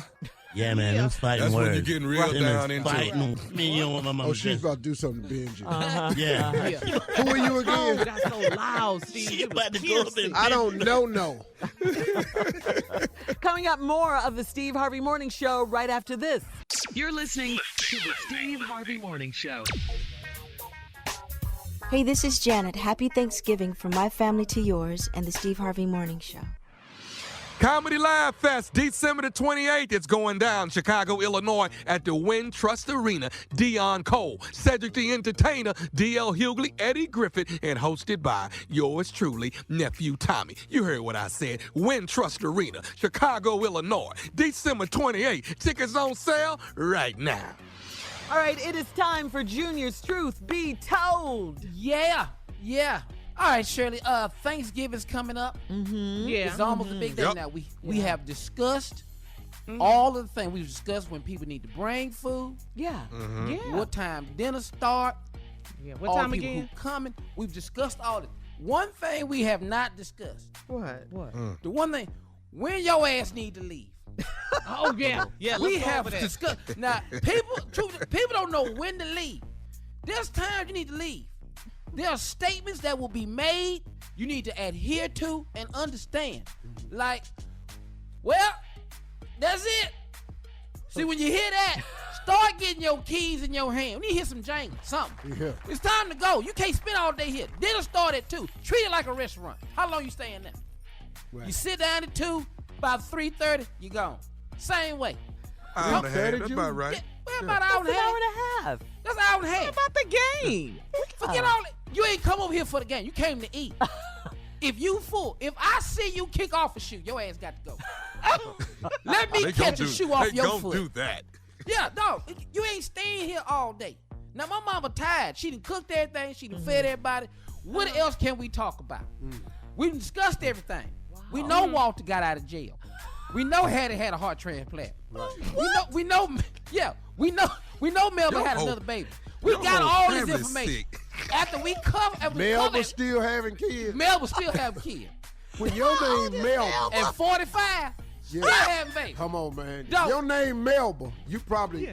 Speaker 8: Yeah, man, them fighting
Speaker 5: That's
Speaker 8: words.
Speaker 5: when you're getting real down into
Speaker 8: it.
Speaker 2: Oh, she's about to do something to Benji.
Speaker 8: Yeah.
Speaker 2: Who are you again?
Speaker 7: Oh, that's so loud, Steve.
Speaker 8: She about to go up and
Speaker 2: I don't know.
Speaker 3: Coming up, more of the Steve Harvey Morning Show right after this.
Speaker 6: You're listening to the Steve Harvey Morning Show.
Speaker 11: Hey, this is Janet. Happy Thanksgiving from my family to yours and the Steve Harvey Morning Show.
Speaker 5: Comedy Live Fest, December the 28th. It's going down Chicago, Illinois at the Wintrust Arena. Dion Cole, Cedric the Entertainer, D.L. Hughley, Eddie Griffith, and hosted by yours truly, Nephew Tommy. You heard what I said. Wintrust Arena, Chicago, Illinois, December 28th. Tickets on sale right now.
Speaker 3: All right, it is time for Junior's Truth Be Told.
Speaker 4: Yeah. All right, Shirley. Thanksgiving's coming up.
Speaker 3: Mm-hmm.
Speaker 7: Yeah.
Speaker 4: It's almost a big day now. We have discussed all of the things. We've discussed when people need to bring food.
Speaker 3: Yeah.
Speaker 5: Mm-hmm.
Speaker 7: Yeah.
Speaker 4: What time dinner start.
Speaker 7: Yeah. What
Speaker 4: all
Speaker 7: time
Speaker 4: people
Speaker 7: again?
Speaker 4: who coming. We've discussed all this. One thing we have not discussed.
Speaker 7: What?
Speaker 4: The one thing, when your ass need to leave.
Speaker 7: Oh, yeah. Yeah,
Speaker 4: we have discussed. Now, people don't know when to leave. There's times you need to leave. There are statements that will be made you need to adhere to and understand. Like, well, that's it. See, when you hear that, Start getting your keys in your hand. We need to hear some jangle, something.
Speaker 2: Yeah.
Speaker 4: It's time to go. You can't spend all day here. Dinner start at 2. Treat it like a restaurant. How long you staying there?
Speaker 2: Right.
Speaker 4: You sit down at 2, about 3:30, you gone. Same way.
Speaker 5: Hour and a half, that's about right.
Speaker 4: Yeah, well, about an hour and a half.
Speaker 3: half.
Speaker 4: That's an hour and a half.
Speaker 7: What about the game?
Speaker 4: Forget all that. You ain't come over here for the game. You came to eat. If you full, if I see you kick off a shoe, your ass got to go. Let me catch a shoe off your foot.
Speaker 5: They don't do that.
Speaker 4: Yeah, no, you ain't staying here all day. Now, my mama tired. She done cooked everything. She done fed everybody. What else can we talk about? We done discussed everything. We know Walter got out of jail. We know Hattie had a heart transplant. Right. We know Melba had another baby. We got all this information. After we cover,
Speaker 2: Melba still having kids.
Speaker 4: Melba still having kids.
Speaker 2: When your name Melba.
Speaker 4: And 45, still having babies.
Speaker 2: Come on, man.
Speaker 4: Don't.
Speaker 2: Your name Melba, you probably...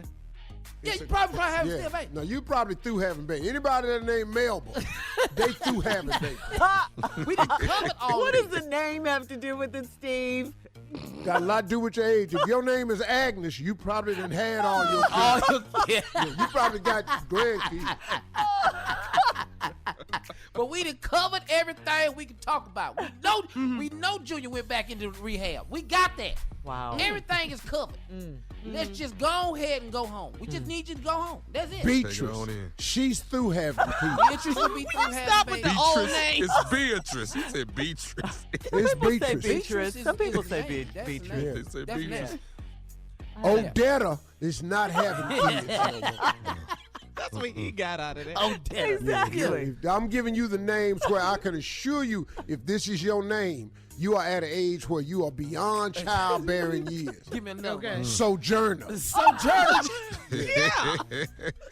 Speaker 4: Yeah, you probably have still baby.
Speaker 2: No, you probably through having baby. Anybody that named Melba, they through having baby.
Speaker 4: We done covered all
Speaker 3: What
Speaker 4: this.
Speaker 3: does the name have to do with it, Steve?
Speaker 2: Got a lot to do with your age. If your name is Agnes, you probably done had all your kids. Yeah, you probably got grandkids.
Speaker 4: But we done covered everything we can talk about. We know Junior went back into rehab. We got that.
Speaker 3: Wow.
Speaker 4: Everything is covered. Let's just go ahead and go home. We just need you to go home. That's it.
Speaker 2: Beatrice, she's through having kids.
Speaker 4: Beatrice will be through having
Speaker 7: Stop with
Speaker 4: babies.
Speaker 7: the old name.
Speaker 5: It's Beatrice. He said Beatrice.
Speaker 2: It's
Speaker 3: People say
Speaker 2: Beatrice.
Speaker 3: Beatrice. Some people say
Speaker 4: That's
Speaker 3: Beatrice.
Speaker 4: the name.
Speaker 5: They say
Speaker 4: That's the
Speaker 5: Beatrice.
Speaker 4: name.
Speaker 2: Odetta is not having kids.
Speaker 7: That's what he got out of that.
Speaker 4: Oh, damn.
Speaker 3: Exactly.
Speaker 2: I'm giving you the names where I can assure you, if this is your name, you are at an age where you are beyond childbearing years.
Speaker 4: Give me another one.
Speaker 2: Sojourner.
Speaker 4: Sojourner.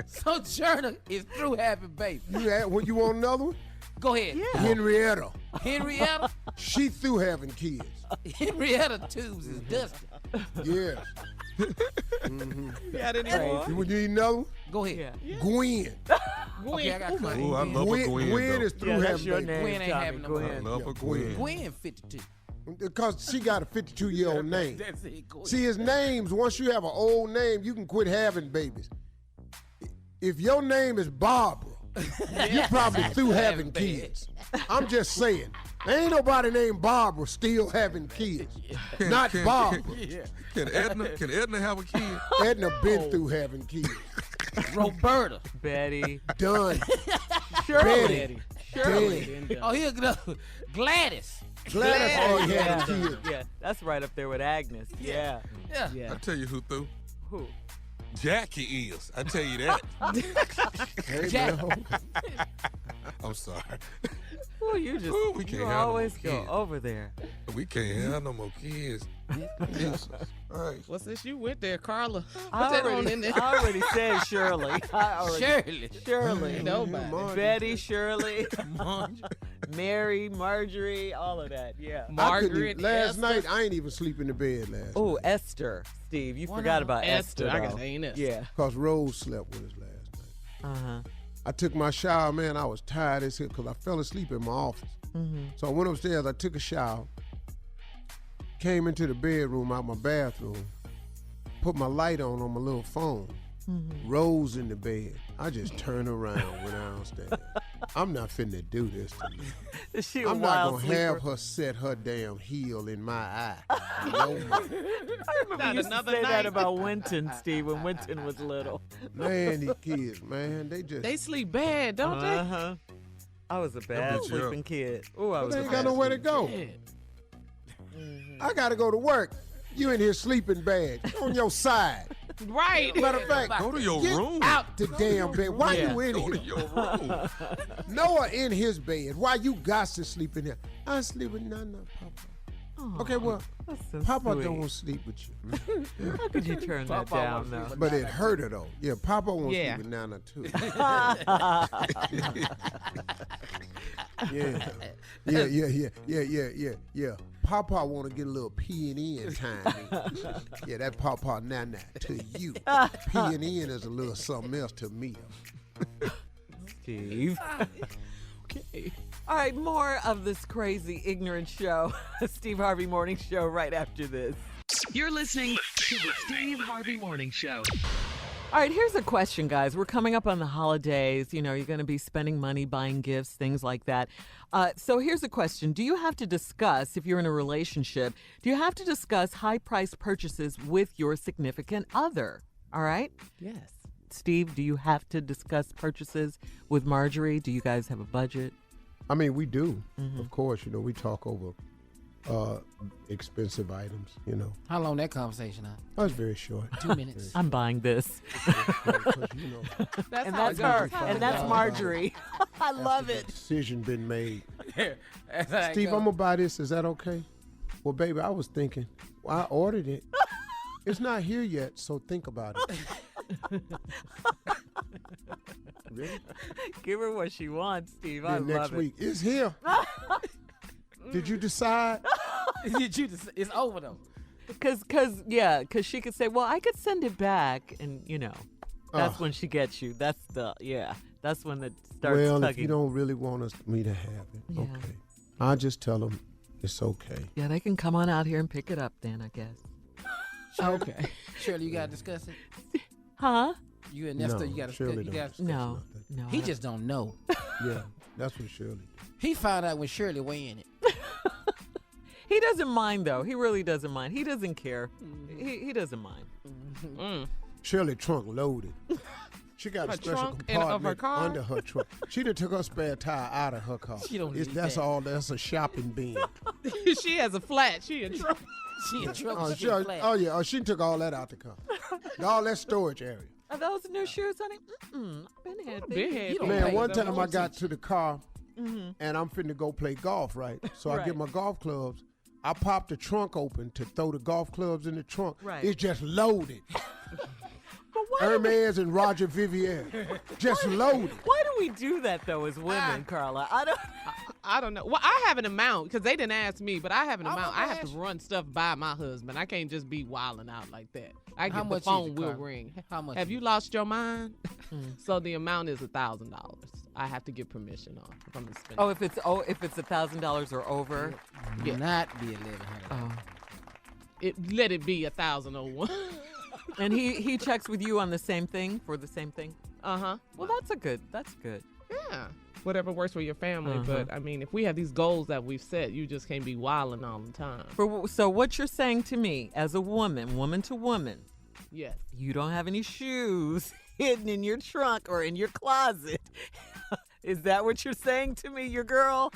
Speaker 4: Sojourner is through having babies.
Speaker 2: You want another one?
Speaker 4: Go ahead.
Speaker 2: Henrietta.
Speaker 4: Henrietta.
Speaker 2: She through having kids.
Speaker 4: Henrietta Tubes is dusty.
Speaker 2: Yes.
Speaker 7: Got any more?
Speaker 2: You need another one?
Speaker 4: Go ahead.
Speaker 2: Gwen.
Speaker 4: Okay, I got Gwen.
Speaker 5: Ooh, I love a Gwen.
Speaker 2: Gwen
Speaker 5: though.
Speaker 2: is through
Speaker 3: That's
Speaker 2: having
Speaker 3: your
Speaker 2: babies.
Speaker 3: name,
Speaker 4: Gwen ain't
Speaker 3: Tommy.
Speaker 4: having no
Speaker 3: Gwen.
Speaker 5: I love a Gwen.
Speaker 4: Gwen 52.
Speaker 2: Because she got a 52-year-old name.
Speaker 4: That's it. Gwen.
Speaker 2: See, his names, once you have an old name, you can quit having babies. If your name is Barbara, you're probably through having kids. I'm just saying. There ain't nobody named Barbara still having kids. Not Barbara.
Speaker 5: Can Edna have a kid?
Speaker 2: Edna been through having kids.
Speaker 4: Roberta.
Speaker 3: Betty.
Speaker 2: Done.
Speaker 3: Shirley.
Speaker 2: Shirley.
Speaker 4: Oh, here's Gladys.
Speaker 2: Gladys already had kids.
Speaker 3: Yeah, that's right up there with Agnes. Yeah.
Speaker 5: I tell you who through.
Speaker 3: Who?
Speaker 5: Jackie is. I tell you that.
Speaker 2: Hey,
Speaker 4: Jack.
Speaker 2: man.
Speaker 5: I'm sorry.
Speaker 3: Well, you just
Speaker 5: Ooh, we can't
Speaker 3: you
Speaker 5: have no
Speaker 3: always
Speaker 5: more
Speaker 3: go
Speaker 5: kids.
Speaker 3: over there.
Speaker 5: We can't have no more kids. Jesus. All right.
Speaker 7: Well, since you went there, Carla, put
Speaker 3: I
Speaker 7: that on
Speaker 3: already,
Speaker 7: in there.
Speaker 3: I already said Shirley. Shirley.
Speaker 7: Nobody.
Speaker 3: Betty, Shirley, Mary, Marjorie, all of that. Yeah.
Speaker 7: Margaret.
Speaker 2: Last
Speaker 7: Esther.
Speaker 2: night, I ain't even sleep in the bed last
Speaker 3: Oh,
Speaker 2: night.
Speaker 3: Esther. Steve, you forgot about Esther.
Speaker 7: I
Speaker 3: though.
Speaker 7: got Esther.
Speaker 3: Yeah.
Speaker 2: Because Rose slept with us last night.
Speaker 3: Uh-huh.
Speaker 2: I took my shower, man. I was tired as hell because I fell asleep in my office. So I went upstairs. I took a shower, came into the bedroom out my bathroom, put my light on my little phone. Rose in the bed. I just turned around, went downstairs. I'm not finna do this to me.
Speaker 3: Is she a
Speaker 2: I'm not
Speaker 3: wild
Speaker 2: gonna
Speaker 3: sleeper?
Speaker 2: have her set her damn heel in my eye. No.
Speaker 3: I remember you used to say that about Winton, Steve, when Winton was little.
Speaker 2: Man, these kids, man,
Speaker 7: They sleep bad, don't they?
Speaker 3: Uh-huh. I was a bad
Speaker 5: bitch
Speaker 3: sleeping
Speaker 5: up.
Speaker 3: kid. Oh, I was
Speaker 2: They
Speaker 3: a
Speaker 2: ain't
Speaker 3: bad
Speaker 2: got nowhere to
Speaker 3: sleeper.
Speaker 2: go. I gotta go to work. You in here sleeping bad. On your side.
Speaker 7: Right.
Speaker 2: Matter of fact,
Speaker 5: Go to your
Speaker 2: get
Speaker 5: room.
Speaker 2: out the damn bed. Why
Speaker 3: Yeah.
Speaker 2: you in
Speaker 5: Go to
Speaker 2: here?
Speaker 5: your room.
Speaker 2: Noah in his bed. Why you got to sleep in here? I sleep with Nana, Papa. Okay, well,
Speaker 3: That's so
Speaker 2: Papa
Speaker 3: sweet.
Speaker 2: don't want to sleep with you.
Speaker 3: How could you turn that
Speaker 4: Papa
Speaker 3: down,
Speaker 4: wants to
Speaker 3: though?
Speaker 4: sleep
Speaker 2: But it hurt her, though. Yeah, Papa wants to
Speaker 7: Yeah.
Speaker 2: sleep with Nana, too. Yeah. Papa want to get a little P&N time in. Yeah, that Papa Nana to you. P&N is a little something else to me.
Speaker 3: Steve. Okay. All right, more of this crazy, ignorant show. Steve Harvey Morning Show right after this.
Speaker 6: You're listening to the Steve Harvey Morning Show.
Speaker 3: All right, here's a question, guys. We're coming up on the holidays. You know, you're going to be spending money, buying gifts, things like that. So here's a question. Do you have to discuss, if you're in a relationship, do you have to discuss high-priced purchases with your significant other? All right?
Speaker 7: Yes.
Speaker 3: Steve, do you have to discuss purchases with Marjorie? Do you guys have a budget?
Speaker 2: I mean, we do. Of course, you know, we talk over expensive items, you know.
Speaker 4: How long that conversation?
Speaker 2: That was very short.
Speaker 4: 2 minutes.
Speaker 3: I'm buying this.
Speaker 2: You know,
Speaker 3: And that's her. And that's Marjorie. I love it.
Speaker 2: decision been made.
Speaker 4: That's how it
Speaker 2: Steve,
Speaker 4: go.
Speaker 2: I'm gonna buy this. Is that okay? Well, baby, I was thinking. Well, I ordered it. It's not here yet, so think about it. Really?
Speaker 3: Give her what she wants, Steve. I
Speaker 2: Then
Speaker 3: love
Speaker 2: next
Speaker 3: it.
Speaker 2: week, it's here. Did you decide?
Speaker 4: It's over though.
Speaker 3: Because she could say, well, I could send it back. And, you know, that's when she gets you. That's when it starts
Speaker 2: Well,
Speaker 3: tugging.
Speaker 2: if you don't really want me to have it, okay. I'll just tell them it's okay.
Speaker 3: Yeah, they can come on out here and pick it up then, I guess.
Speaker 4: Okay. Shirley, you got to discuss it?
Speaker 3: Huh?
Speaker 4: You and Nestor,
Speaker 2: No,
Speaker 4: you got to
Speaker 2: Shirley
Speaker 4: discuss
Speaker 2: don't
Speaker 3: No.
Speaker 2: discuss
Speaker 3: No.
Speaker 4: He just don't know.
Speaker 2: Yeah, that's what Shirley did.
Speaker 4: He found out when Shirley weighed in it.
Speaker 3: He doesn't mind, though. He really doesn't mind. He doesn't care. He doesn't mind.
Speaker 2: Shirley trunk loaded. She got a
Speaker 7: Her
Speaker 2: special
Speaker 7: trunk of her
Speaker 2: compartment
Speaker 7: car?
Speaker 2: under her trunk. She done took her spare tire out of her car.
Speaker 4: She don't need
Speaker 2: That's
Speaker 4: that.
Speaker 2: all. That's a shopping bin.
Speaker 7: She has a flat. She in trouble.
Speaker 4: She in trouble.
Speaker 2: Oh,
Speaker 4: She in flat.
Speaker 2: yeah. Oh, she took all that out the car. All that storage area.
Speaker 3: Are those new shoes, honey? I've been here.
Speaker 7: Been here.
Speaker 4: You don't
Speaker 2: Man,
Speaker 4: pay
Speaker 2: one
Speaker 4: them.
Speaker 2: time I got to the car and I'm finna go play golf, right? So I
Speaker 3: Right.
Speaker 2: get my golf clubs. I popped the trunk open to throw the golf clubs in the trunk.
Speaker 3: Right.
Speaker 2: It's just loaded.
Speaker 3: But why do we-
Speaker 2: Hermes and Roger Vivier. Just loaded.
Speaker 3: Why do we do that, though, as women, Carla?
Speaker 7: I don't know. Well, I have an amount because they didn't ask me, but I have an
Speaker 4: I'm
Speaker 7: amount.
Speaker 4: gonna
Speaker 7: I have
Speaker 4: ask
Speaker 7: to
Speaker 4: you.
Speaker 7: run stuff by my husband. I can't just be wilding out like that. I
Speaker 4: How
Speaker 7: get the
Speaker 4: much is
Speaker 7: phone
Speaker 4: it,
Speaker 7: will
Speaker 4: Carla?
Speaker 7: ring.
Speaker 4: How much
Speaker 7: Have
Speaker 4: is
Speaker 7: you
Speaker 4: it?
Speaker 7: lost your mind? So the amount is $1,000. I have to get permission on from the spender.
Speaker 3: if it's $1,000 or over.
Speaker 4: Yeah. Not be 1,100.
Speaker 7: Let it be 1,001.
Speaker 3: And he checks with you on the same thing for the same thing.
Speaker 7: Uh-huh.
Speaker 3: Well, that's good.
Speaker 7: Yeah. Whatever works for your family. But I mean, if we have these goals that we've set, you just can't be wilding all the time.
Speaker 3: So what you're saying to me as a woman to woman,
Speaker 7: Yes.
Speaker 3: you don't have any shoes hidden in your trunk or in your closet. Is that what you're saying to me, your girl?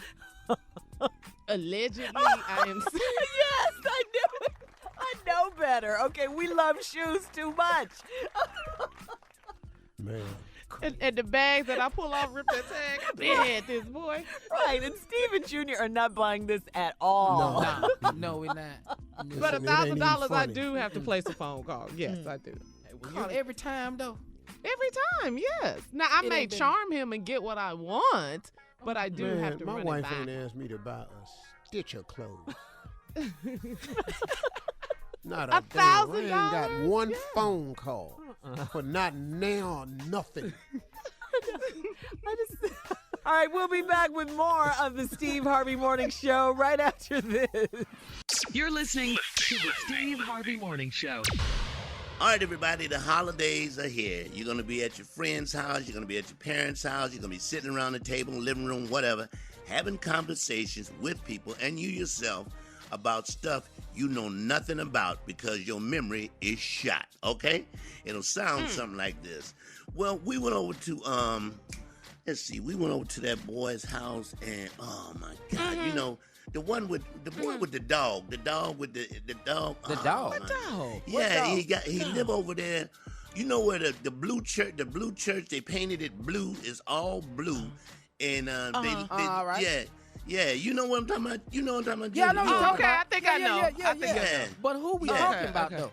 Speaker 7: Allegedly, I am.
Speaker 3: Yes, I knew it. I know better. Okay, we love shoes too much.
Speaker 2: Man.
Speaker 7: And the bags that I pull off, rip that tag. Dead, this boy.
Speaker 3: Right, and Steve and Junior are not buying this at all.
Speaker 4: No, we're not.
Speaker 7: But
Speaker 2: Listen, it ain't even
Speaker 7: $1,000, I
Speaker 2: funny.
Speaker 7: do have to place a phone call. Yes, I do.
Speaker 4: Call every time though.
Speaker 7: Every time, yes. Now I
Speaker 4: It
Speaker 7: may
Speaker 4: ain't been-
Speaker 7: charm him and get what I want, but I do
Speaker 2: Man,
Speaker 7: have to
Speaker 2: my
Speaker 7: run it
Speaker 2: wife
Speaker 7: by.
Speaker 2: ain't asked me to buy a stitch of clothes. Not a damn. I ain't got
Speaker 7: $1,000?
Speaker 2: one phone call for not now or nothing.
Speaker 3: All right, we'll be back with more of the Steve Harvey Morning Show right after this.
Speaker 6: You're listening to the Steve Harvey Morning Show.
Speaker 8: All right, everybody, the holidays are here. You're going to be at your friend's house. You're going to be at your parents' house. You're going to be sitting around the table, living room, whatever, having conversations with people and you yourself about stuff you know nothing about because your memory is shot, okay? It'll sound something like this. Well, we went over to, we went over to that boy's house and, oh, my God, you know, the boy with the dog, the dog with the dog.
Speaker 4: The
Speaker 8: oh,
Speaker 4: dog?
Speaker 8: my-
Speaker 7: Dog.
Speaker 8: Yeah, he live over there. You know where the blue church, they painted it blue, is all blue. And
Speaker 4: all right.
Speaker 8: yeah, you know what I'm talking about? You know what I'm talking about?
Speaker 4: Yeah, I know
Speaker 8: You
Speaker 4: what you're talking
Speaker 7: okay,
Speaker 4: about.
Speaker 7: I think I know.
Speaker 4: Yeah,
Speaker 7: I think I
Speaker 8: know.
Speaker 4: But who we
Speaker 8: Yeah.
Speaker 4: talking about
Speaker 7: Okay.
Speaker 4: though?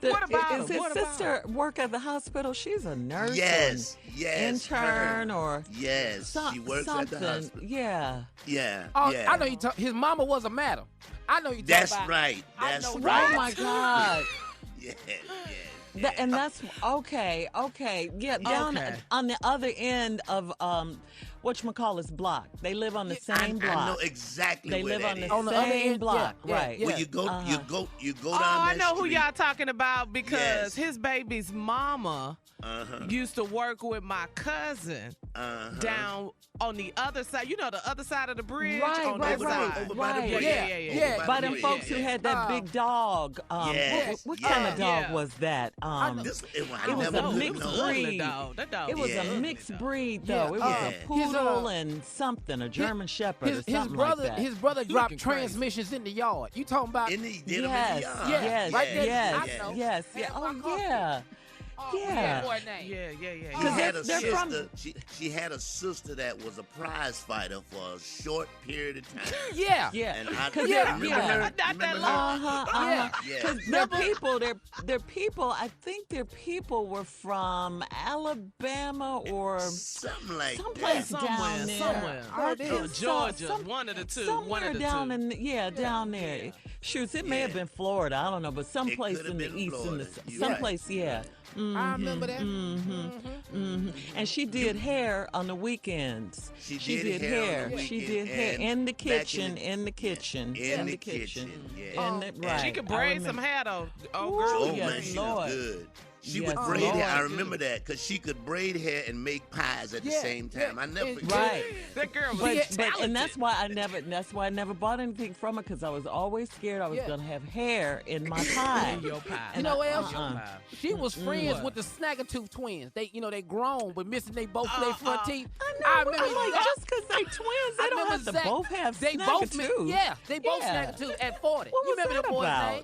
Speaker 7: What about
Speaker 3: Is
Speaker 7: him?
Speaker 3: his
Speaker 7: What about
Speaker 3: sister work at the hospital? She's a nurse.
Speaker 8: Yes,
Speaker 3: and
Speaker 8: yes.
Speaker 3: intern
Speaker 8: her.
Speaker 3: or
Speaker 8: Yes, she works
Speaker 3: something.
Speaker 8: at the hospital.
Speaker 3: Yeah.
Speaker 8: Yeah,
Speaker 4: Oh,
Speaker 8: yeah.
Speaker 4: I know his mama was a madam. I know you talking
Speaker 8: That's
Speaker 4: about.
Speaker 8: right.
Speaker 4: I
Speaker 8: That's
Speaker 4: know
Speaker 8: right.
Speaker 3: Oh my God.
Speaker 8: Yeah, yeah.
Speaker 3: And that's okay. Yeah, down on the other end of whatchamacallit's block. They live on the same block.
Speaker 8: I know exactly
Speaker 3: they
Speaker 8: where
Speaker 3: live
Speaker 8: that
Speaker 3: on
Speaker 8: is.
Speaker 3: the
Speaker 4: On the other
Speaker 3: same
Speaker 4: end,
Speaker 3: block,
Speaker 4: yeah,
Speaker 3: right?
Speaker 8: Well, you go down
Speaker 7: Oh,
Speaker 8: that
Speaker 7: I know who
Speaker 8: street.
Speaker 7: y'all talking about because
Speaker 8: Yes.
Speaker 7: his baby's mama used to work with my cousin down on the other side. You know, the other side of the bridge?
Speaker 3: Right,
Speaker 7: on
Speaker 3: right,
Speaker 7: that
Speaker 3: right,
Speaker 7: side.
Speaker 8: Over by the
Speaker 3: right.
Speaker 8: bridge.
Speaker 4: Yeah.
Speaker 8: Over
Speaker 3: By
Speaker 8: the
Speaker 3: them
Speaker 8: bridge,
Speaker 3: folks who
Speaker 8: yeah.
Speaker 3: had that big dog.
Speaker 8: Yes,
Speaker 3: What kind of dog
Speaker 7: yeah.
Speaker 3: was that?
Speaker 8: I
Speaker 3: it was
Speaker 8: never
Speaker 3: a
Speaker 8: knew.
Speaker 3: mixed
Speaker 8: No.
Speaker 3: breed.
Speaker 7: That dog.
Speaker 3: It was
Speaker 8: Yeah.
Speaker 3: a mixed breed, though.
Speaker 4: Yeah.
Speaker 3: It was
Speaker 8: Yeah.
Speaker 3: a poodle and something, a German shepherd or something like that.
Speaker 4: His brother dropped
Speaker 7: Looking crazy.
Speaker 4: transmissions in the yard. You talking about?
Speaker 8: And he did
Speaker 3: Yes,
Speaker 8: him in the yard.
Speaker 3: yes,
Speaker 4: right there.
Speaker 3: yes,
Speaker 4: I know.
Speaker 3: yes, yeah.
Speaker 4: That's
Speaker 3: Oh,
Speaker 4: my uncle.
Speaker 3: yeah. Yeah.
Speaker 4: Boy name.
Speaker 7: Yeah.
Speaker 8: She
Speaker 3: 'Cause
Speaker 8: had a
Speaker 3: they're from-
Speaker 8: sister. She had a sister that was a prize fighter for a short period of time.
Speaker 4: Yeah.
Speaker 3: Yeah,
Speaker 8: And I
Speaker 3: 'cause
Speaker 8: remember
Speaker 3: they're-
Speaker 8: her.
Speaker 7: Not that
Speaker 8: Remember
Speaker 7: long.
Speaker 8: her?
Speaker 4: Yeah.
Speaker 8: Yeah.
Speaker 3: Because their people, I think their people were from Alabama or
Speaker 8: Something like
Speaker 3: someplace
Speaker 8: that.
Speaker 3: down there.
Speaker 7: Somewhere.
Speaker 3: Or
Speaker 7: Georgia, one of the two.
Speaker 3: Somewhere down down there. Shoots, it may have
Speaker 8: Yeah.
Speaker 3: been Florida. I don't know, but someplace
Speaker 8: could have
Speaker 3: in the
Speaker 8: been
Speaker 3: east,
Speaker 8: Florida. You're
Speaker 3: someplace, yeah.
Speaker 4: I remember that.
Speaker 3: And she did hair on the weekends.
Speaker 8: She did hair on the
Speaker 3: She
Speaker 8: weekend
Speaker 3: did hair
Speaker 8: and
Speaker 3: in the
Speaker 8: back
Speaker 3: kitchen.
Speaker 8: in
Speaker 3: In the kitchen.
Speaker 8: in the kitchen, yeah.
Speaker 3: Right.
Speaker 7: She could
Speaker 3: I
Speaker 7: braid some
Speaker 3: remember.
Speaker 7: hair though. Oh,
Speaker 3: Ooh,
Speaker 7: girl.
Speaker 8: Oh
Speaker 3: yes,
Speaker 8: man, she
Speaker 3: Lord.
Speaker 8: was good. She
Speaker 3: Yes,
Speaker 8: would braid hair. I
Speaker 3: Lord.
Speaker 8: remember that because she could braid hair and make pies at the
Speaker 4: Yeah,
Speaker 8: same time.
Speaker 4: yeah,
Speaker 8: I never
Speaker 4: yeah.
Speaker 8: forget.
Speaker 3: Right.
Speaker 7: That girl was
Speaker 3: But
Speaker 7: talented.
Speaker 3: and that's why I never bought anything from her because I was always scared I was
Speaker 4: Yeah.
Speaker 3: gonna have hair in my pie.
Speaker 7: Your pie.
Speaker 4: You know what else?
Speaker 3: Uh-uh.
Speaker 4: She was friends
Speaker 7: What?
Speaker 4: with the Snaggletooth twins. They grown, but missing both their front teeth.
Speaker 3: I
Speaker 4: remember
Speaker 3: I'm like,
Speaker 4: Zach-
Speaker 3: just because they twins, they
Speaker 4: I
Speaker 3: don't
Speaker 4: remember
Speaker 3: have to
Speaker 4: Zach-
Speaker 3: both have
Speaker 4: They both,
Speaker 3: snaggletooth.
Speaker 4: they both
Speaker 3: Yeah.
Speaker 4: Snaggletooth at 40.
Speaker 3: What
Speaker 4: You
Speaker 3: was
Speaker 4: remember
Speaker 3: that
Speaker 4: the boy's
Speaker 3: about?
Speaker 4: name?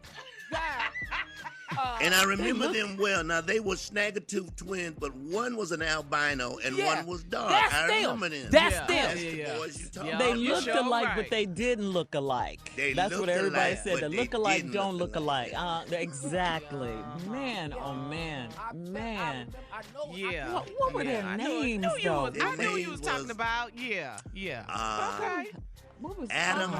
Speaker 4: God.
Speaker 8: And I remember them well. Now they were Snaggletooth twins, but one was an albino and
Speaker 4: Yeah.
Speaker 8: one was dark.
Speaker 4: That's
Speaker 8: I
Speaker 4: them.
Speaker 8: remember them.
Speaker 4: That's
Speaker 7: Yeah.
Speaker 4: them.
Speaker 8: That's the
Speaker 7: Yeah.
Speaker 8: boys you talking
Speaker 7: Yeah.
Speaker 3: They
Speaker 8: about.
Speaker 3: looked
Speaker 7: sure
Speaker 3: alike,
Speaker 7: right.
Speaker 3: but they didn't look alike.
Speaker 8: They
Speaker 3: That's what
Speaker 8: looked
Speaker 3: everybody
Speaker 8: alike,
Speaker 3: said.
Speaker 8: but
Speaker 3: The
Speaker 8: they
Speaker 3: look alike
Speaker 8: didn't
Speaker 3: don't
Speaker 8: look
Speaker 3: look alike. Exactly. Man, oh man, man.
Speaker 7: Yeah.
Speaker 3: What were their
Speaker 7: I
Speaker 3: names
Speaker 7: knew you
Speaker 3: though?
Speaker 7: was, I
Speaker 8: Their
Speaker 7: knew you
Speaker 8: name
Speaker 7: was talking
Speaker 8: was,
Speaker 7: about. Yeah. Okay.
Speaker 3: What was
Speaker 8: Adam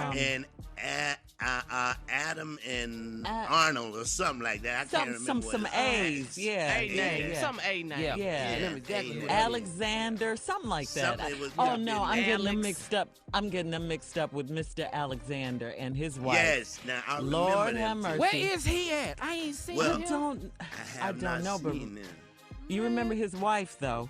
Speaker 8: and Arnold or something like that. I can't remember.
Speaker 3: some
Speaker 8: what it
Speaker 3: A's,
Speaker 8: was.
Speaker 3: yeah.
Speaker 7: A name.
Speaker 3: yeah.
Speaker 7: Some A name.
Speaker 3: Yeah.
Speaker 8: Yeah.
Speaker 4: Remember exactly
Speaker 8: Yeah.
Speaker 4: what that is.
Speaker 3: Alexander, something like that.
Speaker 8: Something was
Speaker 3: Oh
Speaker 8: up
Speaker 3: no,
Speaker 8: in
Speaker 3: I'm getting them
Speaker 7: Alex.
Speaker 3: mixed up. I'm getting them mixed up with Mr. Alexander and his wife.
Speaker 8: Yes. Now I remember
Speaker 3: Lord
Speaker 8: them
Speaker 3: have
Speaker 8: too.
Speaker 3: mercy.
Speaker 4: Where is he at? I ain't seen
Speaker 8: Well,
Speaker 4: him.
Speaker 8: I
Speaker 3: I
Speaker 8: have
Speaker 3: don't
Speaker 8: not
Speaker 3: know, but
Speaker 8: seen them.
Speaker 3: you remember his wife though.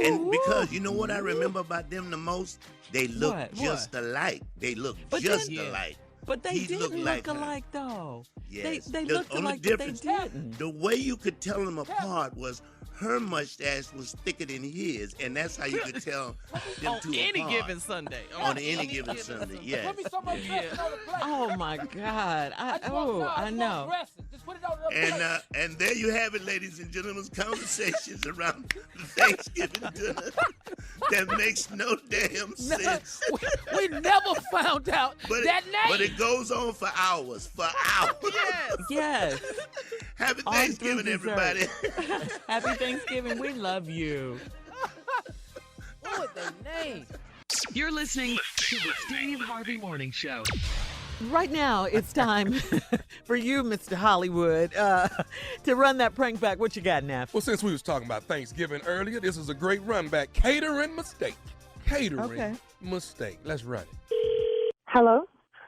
Speaker 8: And because you know what I remember about them the most? They look
Speaker 3: What?
Speaker 8: just alike. They look
Speaker 3: But
Speaker 8: just
Speaker 3: then-
Speaker 8: alike.
Speaker 3: But they
Speaker 8: He
Speaker 3: didn't
Speaker 8: looked
Speaker 3: look
Speaker 8: like her.
Speaker 3: alike though.
Speaker 8: Yes.
Speaker 3: They
Speaker 8: The
Speaker 3: looked
Speaker 8: only
Speaker 3: alike, but they
Speaker 8: difference-
Speaker 3: didn't.
Speaker 8: The way you could tell them apart was her mustache was thicker than his, and that's how you could tell them
Speaker 7: On
Speaker 8: two
Speaker 7: any
Speaker 8: apart.
Speaker 7: given Sunday.
Speaker 8: On any given Sunday, yes.
Speaker 4: Put me so much dressing on the plate.
Speaker 3: Oh my God! I
Speaker 4: just want
Speaker 3: I know.
Speaker 4: dressing. Just put it on the plate.
Speaker 8: And there you have it, ladies and gentlemen, conversations around the Thanksgiving dinner that makes no damn sense.
Speaker 4: we never found out
Speaker 8: But
Speaker 4: that name.
Speaker 8: But it goes on for hours,
Speaker 3: Yes.
Speaker 8: Happy
Speaker 3: On
Speaker 8: Thanksgiving,
Speaker 3: through
Speaker 8: everybody.
Speaker 3: dessert. Happy Thanksgiving. We love you.
Speaker 4: What was their name?
Speaker 6: You're listening to the Steve Harvey Morning Show.
Speaker 3: Right now, it's time for you, Mr. Hollywood, to run that prank back. What you got, Neff?
Speaker 5: Well, since we was talking about Thanksgiving earlier, this is a great run back. Catering mistake. Catering mistake. Let's run it.
Speaker 12: Hello?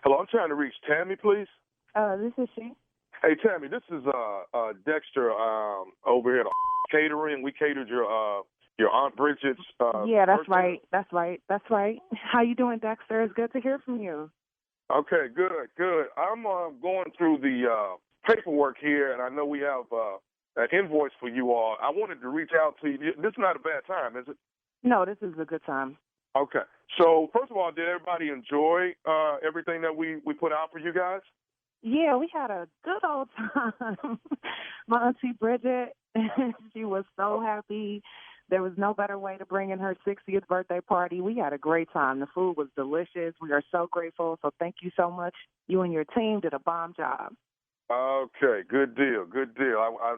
Speaker 10: Hello, I'm trying to reach Tammy, please.
Speaker 12: This is she.
Speaker 10: Hey, Tammy, this is Dexter over here at Catering. We catered your Aunt Bridget's
Speaker 12: Yeah, that's
Speaker 10: birthday.
Speaker 12: right. That's right. How you doing, Dexter? It's good to hear from you.
Speaker 10: Okay, good. I'm going through the paperwork here, and I know we have an invoice for you all. I wanted to reach out to you. This is not a bad time, is it?
Speaker 12: No, this is a good time.
Speaker 10: Okay. So, first of all, did everybody enjoy everything that we put out for you guys?
Speaker 12: Yeah, we had a good old time. My Auntie Bridget, she was so happy. There was no better way to bring in her 60th birthday party. We had a great time. The food was delicious. We are so grateful. So thank you so much. You and your team did a bomb job.
Speaker 10: Okay, good deal.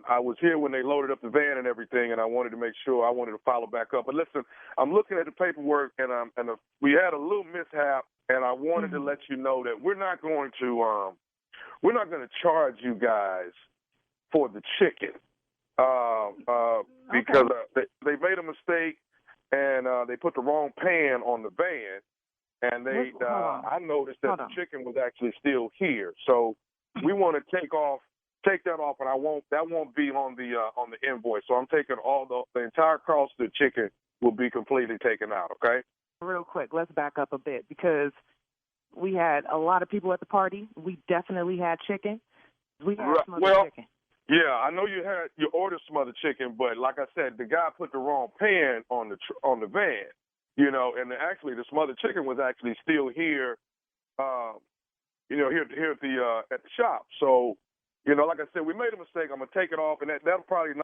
Speaker 10: I was here when they loaded up the van and everything, and I wanted to follow back up. But listen, I'm looking at the paperwork, and we had a little mishap, and I wanted to let you know that we're not going to charge you guys for the chicken. because they made a mistake and they put the wrong pan on the van, and I noticed that the chicken was actually still here. So we want to take that off, and that won't be on the invoice. So I'm taking all the entire cost of the chicken will be completely taken out. Okay.
Speaker 12: Real quick, let's back up a bit because we had a lot of people at the party. We definitely had chicken. We had smothered chicken.
Speaker 10: Yeah, I know you ordered smothered chicken, but like I said, the guy put the wrong pan on the van, and actually the smothered chicken was actually still here, here at the shop. So, like I said, we made a mistake. I'm gonna take it off, and that'll probably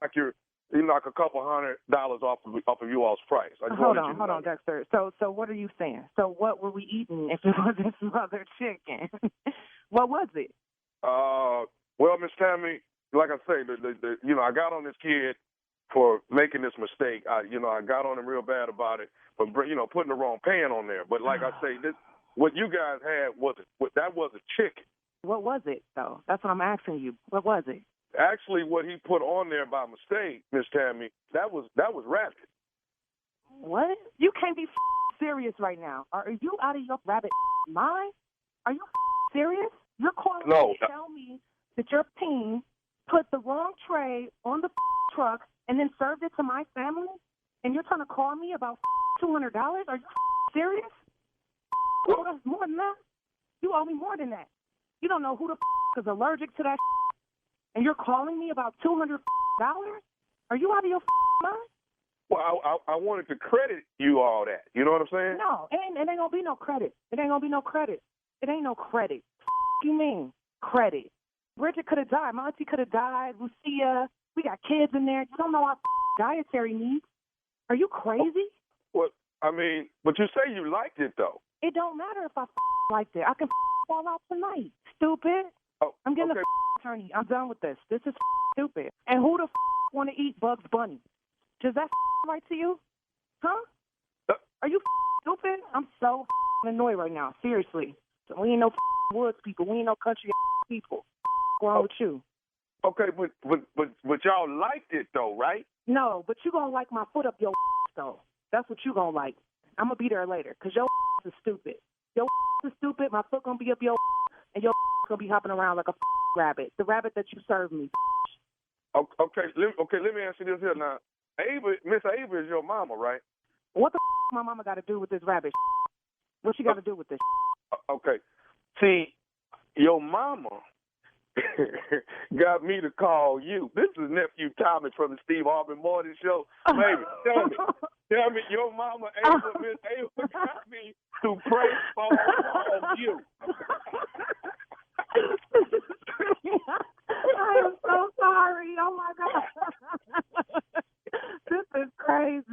Speaker 10: knock a couple $100 off of you all's price.
Speaker 12: Hold on, Dexter. So what are you saying? So what were we eating if it wasn't smothered chicken? What was it?
Speaker 10: Well, Miss Tammy, like I say, I got on this kid for making this mistake. I got on him real bad about it, but putting the wrong pan on there. But like I say, what you guys had that was a chicken.
Speaker 12: What was it though? That's what I'm asking you. What was it?
Speaker 10: Actually, what he put on there by mistake, Miss Tammy, that was rabbit.
Speaker 12: What? You can't be serious right now. Are you out of your rabbit mind? Are you serious? You're calling me to tell me that your team put the wrong tray on the truck and then served it to my family? And you're trying to call me about $200? Are you serious? You owe us more than that? You owe me more than that. You don't know who the is allergic to that and you're calling me about $200? Are you out of your mind?
Speaker 10: Well, I wanted to credit you all that. You know what I'm saying?
Speaker 12: No, it ain't gonna be no credit. It ain't gonna be no credit. It ain't no credit. You mean credit? Bridget could have died. My auntie could have died. Lucia, we got kids in there. You don't know our dietary needs. Are you crazy?
Speaker 10: Well, I mean, but you say you liked it though.
Speaker 12: It don't matter if I liked it. I can fall out tonight. Stupid.
Speaker 10: Oh,
Speaker 12: I'm getting an attorney. I'm done with this. This is stupid. And who the want to eat Bugs Bunny? Does that right to you? Huh? Are you stupid? I'm so annoyed right now. Seriously. So we ain't no woods people. We ain't no country people. What's wrong with you?
Speaker 10: Okay, but y'all liked it though, right?
Speaker 12: No, but you gonna like my foot up your though. That's what you gonna like. I'm gonna be there later because your is stupid. Your is stupid. My foot gonna be up your and your gonna be hopping around like a rabbit. The rabbit that you served me.
Speaker 10: Okay, let me ask you this here now. Miss Ava is your mama, right?
Speaker 12: What the my mama got to do with this rabbit? What she got to do with this?
Speaker 10: Okay. See, your mama got me to call you. This is Nephew Tommy from the Steve Harvey Morning Show. Baby, tell me, your mama, Miss Ava, got me to pray for you.
Speaker 12: I am so sorry. Oh my God. This is crazy.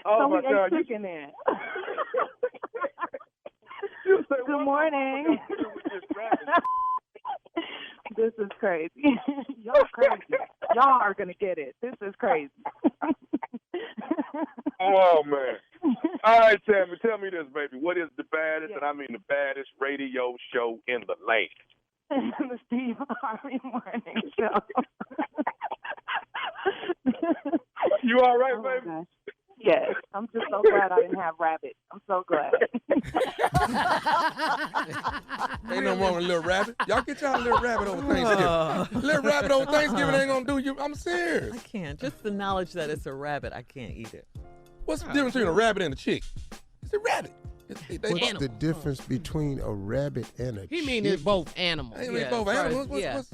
Speaker 10: Oh my God.
Speaker 12: Chicken then. Good morning. This is crazy. Y'all crazy. Y'all are gonna get it. This is crazy.
Speaker 10: Oh man. All right, Tammy, tell me this, baby. What is the baddest, and I mean the baddest radio show in the land?
Speaker 12: The Steve Harvey Morning Show.
Speaker 10: You all right, baby?
Speaker 12: Gosh. Yes. I'm just so glad I didn't have rabbit. I'm so glad.
Speaker 5: Ain't no wrong with a little rabbit. Y'all get y'all a little rabbit over Thanksgiving. Little rabbit over Thanksgiving ain't gonna do you. I'm serious.
Speaker 3: I can't. Just the knowledge that it's a rabbit, I can't eat it.
Speaker 5: What's the difference between a rabbit and a chick? It's a rabbit.
Speaker 2: What's the difference between a rabbit and a chick?
Speaker 7: He mean it's both animals.
Speaker 5: Ain't it both animals?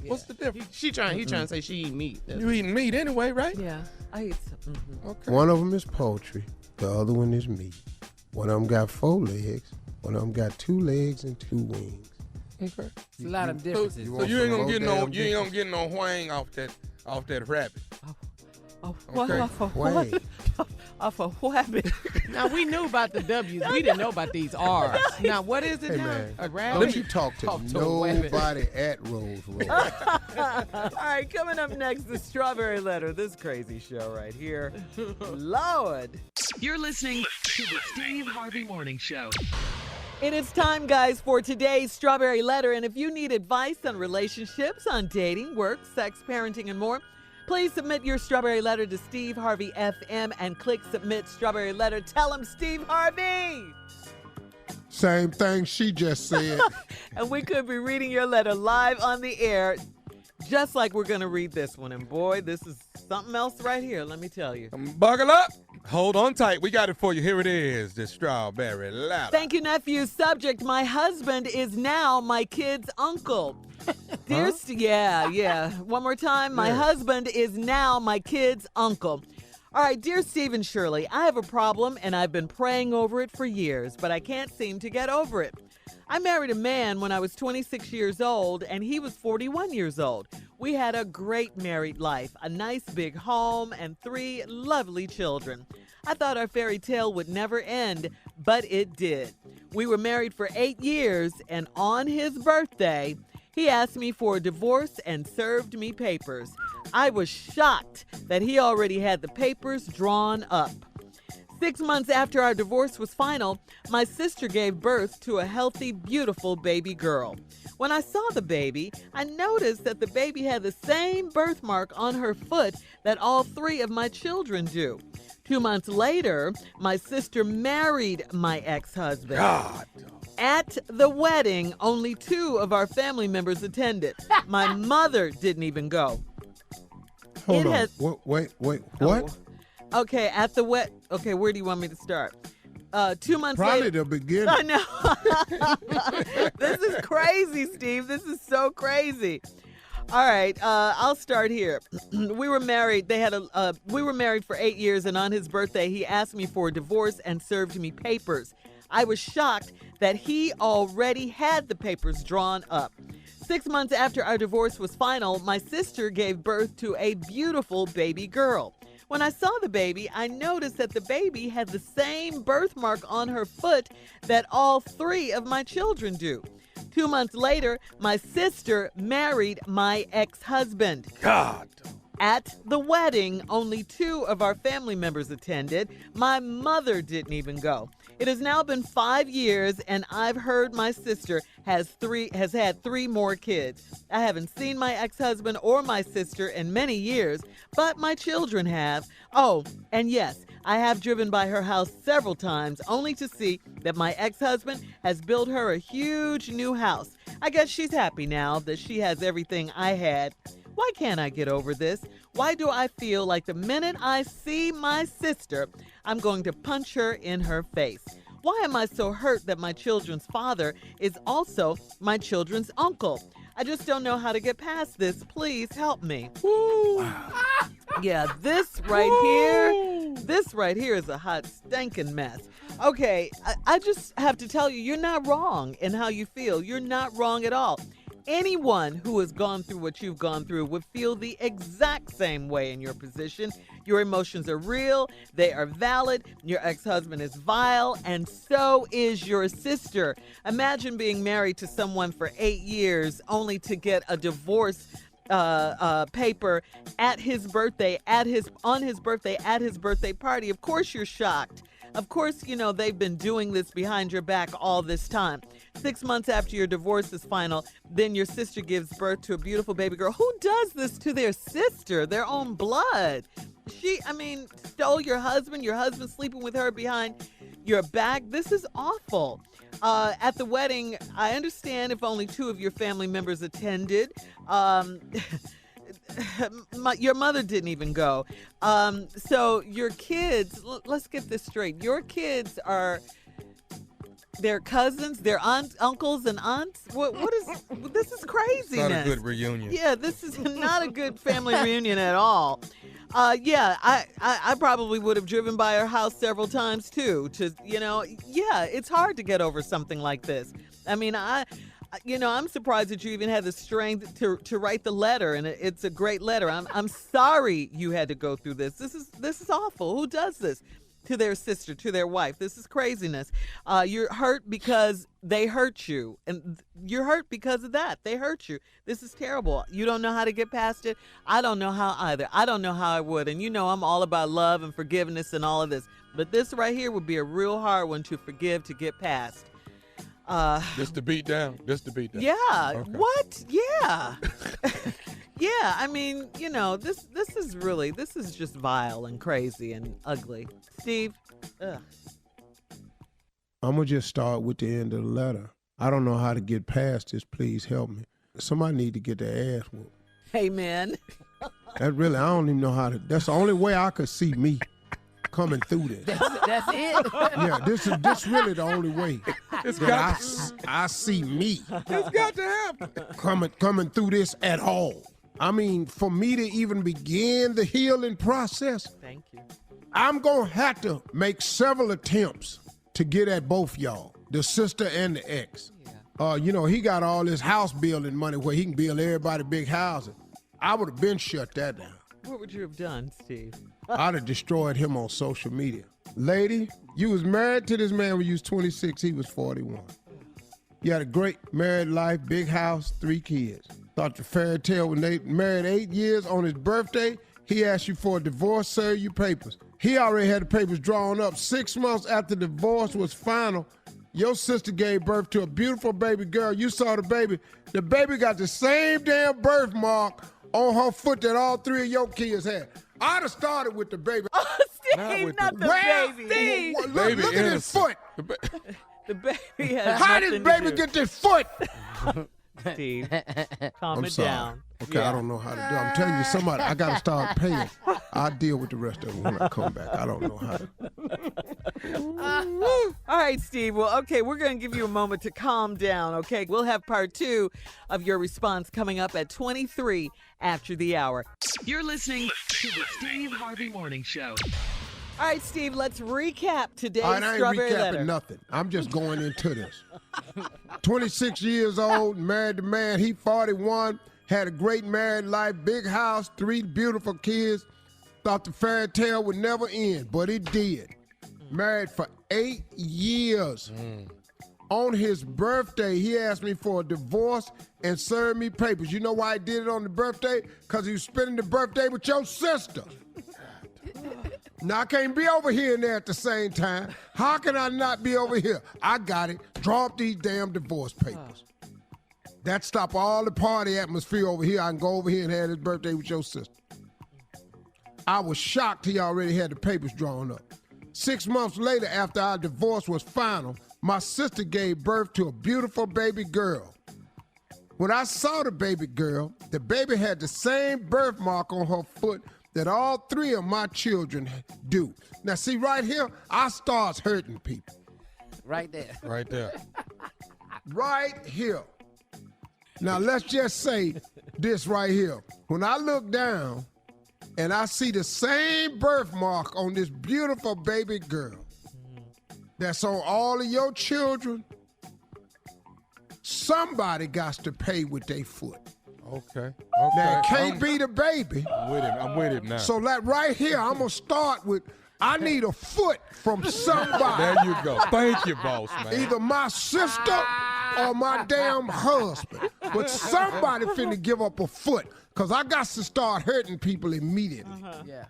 Speaker 5: What's the difference?
Speaker 7: He trying to say she eat meat.
Speaker 5: You eating meat anyway, right?
Speaker 3: Yeah, I eat some.
Speaker 5: Okay.
Speaker 2: One of them is poultry. The other one is meat. One of them got 4 legs. One of them got 2 legs and 2 wings.
Speaker 5: Okay.
Speaker 4: It's a lot of differences.
Speaker 5: So you ain't gonna get no whang off that rabbit.
Speaker 3: What? Off a rabbit.
Speaker 7: Now, we knew about the W's. We didn't know about these R's. Now, what is it now?
Speaker 2: Man,
Speaker 7: A rabbit?
Speaker 2: don't you talk to nobody at Rose Road.
Speaker 3: All right, coming up next, the Strawberry Letter. This crazy show right here. Lord.
Speaker 6: You're listening to the Steve Harvey Morning Show.
Speaker 3: It is time, guys, for today's Strawberry Letter. And if you need advice on relationships, on dating, work, sex, parenting, and more, please submit your Strawberry Letter to Steve Harvey FM and click Submit Strawberry Letter. Tell him Steve Harvey.
Speaker 2: Same thing she just said.
Speaker 3: And we could be reading your letter live on the air, just like we're going to read this one. And boy, this is something else right here, let me tell you.
Speaker 5: Buckle up. Hold on tight. We got it for you. Here it is, the Strawberry Letter.
Speaker 3: Thank you, nephew. Subject, my husband is now my kid's uncle. Dear, yeah. One more time. My husband is now my kid's uncle. All right, dear Steve and Shirley, I have a problem and I've been praying over it for years, but I can't seem to get over it. I married a man when I was 26 years old and he was 41 years old. We had a great married life, a nice big home, and 3 lovely children. I thought our fairy tale would never end, but it did. We were married for 8 years, and on his birthday, he asked me for a divorce and served me papers. I was shocked that he already had the papers drawn up. 6 months after our divorce was final, my sister gave birth to a healthy, beautiful baby girl. When I saw the baby, I noticed that the baby had the same birthmark on her foot that all 3 of my children do. 2 months later, my sister married my ex-husband.
Speaker 5: God.
Speaker 3: At the wedding, only 2 of our family members attended. My mother didn't even go.
Speaker 2: Hold on. Wait, what?
Speaker 3: Oh. Okay, okay, where do you want me to start? 2 months
Speaker 2: Probably
Speaker 3: later.
Speaker 2: the beginning.
Speaker 3: I know. This is crazy, Steve. This is so crazy. All right, I'll start here. We were married. We were married for 8 years, and on his birthday, he asked me for a divorce and served me papers. I was shocked that he already had the papers drawn up. 6 months after our divorce was final, my sister gave birth to a beautiful baby girl. When I saw the baby, I noticed that the baby had the same birthmark on her foot that all 3 of my children do. 2 months later, my sister married my ex-husband.
Speaker 5: God.
Speaker 3: At the wedding, only 2 of our family members attended. My mother didn't even go. It has now been 5 years, and I've heard my sister has had 3 more kids. I haven't seen my ex-husband or my sister in many years, but my children have. Oh, and yes, I have driven by her house several times, only to see that my ex-husband has built her a huge new house. I guess she's happy now that she has everything I had. Why can't I get over this? Why do I feel like the minute I see my sister, I'm going to punch her in her face? Why am I so hurt that my children's father is also my children's uncle? I just don't know how to get past this. Please help me. Woo. Yeah, this right here is a hot stinking mess. Okay, I just have to tell you, you're not wrong in how you feel. You're not wrong at all. Anyone who has gone through what you've gone through would feel the exact same way in your position. Your emotions are real. They are valid. Your ex-husband is vile, and so is your sister. Imagine being married to someone for 8 years only to get a divorce paper at his birthday, at his birthday party. Of course you're shocked. Of course, you know, they've been doing this behind your back all this time. 6 months after your divorce is final, then your sister gives birth to a beautiful baby girl. Who does this to their sister, their own blood? Stole your husband sleeping with her behind your back. This is awful. At the wedding, I understand if only 2 of your family members attended. Your mother didn't even go. So your kids, let's get this straight. Your kids are their cousins, their aunts, uncles, and aunts. What is this? Is craziness.
Speaker 5: Not a good reunion.
Speaker 3: Yeah, this is not a good family reunion at all. I probably would have driven by her house several times too. It's hard to get over something like this. I mean, I'm surprised that you even had the strength to write the letter, and it's a great letter. I'm sorry you had to go through this. This is awful. Who does this to their sister, to their wife? This is craziness. You're hurt because they hurt you, and you're hurt because of that. They hurt you. This is terrible. You don't know how to get past it. I don't know how either. I don't know how I would, and I'm all about love and forgiveness and all of this. But this right here would be a real hard one to forgive, to get past.
Speaker 5: Just the beat down.
Speaker 3: Yeah.
Speaker 5: Okay.
Speaker 3: What? Yeah. Yeah. I mean, this is just vile and crazy and ugly. Steve. Ugh.
Speaker 2: I'm going to just start with the end of the letter. I don't know how to get past this. Please help me. Somebody need to get their ass whooped.
Speaker 3: Amen.
Speaker 2: I don't even know how to. That's the only way I could see me coming through this.
Speaker 4: That's it.
Speaker 2: Yeah, this really the only way I see me.
Speaker 5: It's got to happen.
Speaker 2: Coming through this at all. I mean, for me to even begin the healing process,
Speaker 3: thank you.
Speaker 2: I'm going to have to make several attempts to get at both y'all, the sister and the ex. Yeah. He got all this house building money where he can build everybody big houses. I would have been shut that down.
Speaker 3: What would you have done, Steve?
Speaker 2: I'd have destroyed him on social media. Lady, you was married to this man when you was 26, he was 41. You had a great married life, big house, 3 kids. Thought your fairy tale when they married 8 years. On his birthday, he asked you for a divorce, serve you papers. He already had the papers drawn up. 6 months after the divorce was final, your sister gave birth to a beautiful baby girl. You saw the baby. The baby got the same damn birthmark on her foot that all 3 of your kids had. I'd have started with the baby.
Speaker 3: Oh, Steve, not the baby.
Speaker 2: Steve. Look at his foot.
Speaker 3: The baby has
Speaker 2: How did baby get this foot?
Speaker 3: Steve, calm
Speaker 2: I'm
Speaker 3: it
Speaker 2: sorry.
Speaker 3: down.
Speaker 2: Okay, yeah. I don't know how to do it. I'm telling you, somebody, I got to start paying. I'll deal with the rest of it when I come back. I don't know how to.
Speaker 3: All right, Steve. Well, okay, we're going to give you a moment to calm down, okay? We'll have part 2 of your response coming up at 23 after the hour.
Speaker 6: You're listening to the Steve Harvey Morning Show.
Speaker 3: All right, Steve, let's recap today's
Speaker 2: I ain't
Speaker 3: strawberry
Speaker 2: recapping
Speaker 3: letter.
Speaker 2: nothing. I'm just going into this. 26 years old, married the man. He 41, had a great married life, big house, 3 beautiful kids. Thought the fairy tale would never end, but it did. Married for 8 years. On his birthday, he asked me for a divorce and served me papers. You know why he did it on the birthday? Because he was spending the birthday with your sister. Now, I can't be over here and there at the same time. How can I not be over here? I got it. Draw up these damn divorce papers. That stop all the party atmosphere over here. I can go over here and have his birthday with your sister. I was shocked he already had the papers drawn up. 6 months later, after our divorce was final, my sister gave birth to a beautiful baby girl. When I saw the baby girl, the baby had the same birthmark on her foot that all 3 of my children do. Now, see, right here, I starts hurting people.
Speaker 4: Right there.
Speaker 5: Right there.
Speaker 2: Right here. Now, let's just say this right here. When I look down and I see the same birthmark on this beautiful baby girl that's on all of your children, somebody got to pay with their foot.
Speaker 5: Okay.
Speaker 2: Now, it can't be the baby.
Speaker 5: I'm with him now.
Speaker 2: So, like right here, I'm going to start with, I need a foot from somebody.
Speaker 5: There you go. Thank you, boss, man.
Speaker 2: Either my sister or my damn husband. But somebody finna give up a foot, because I got to start hurting people immediately.
Speaker 4: Yeah.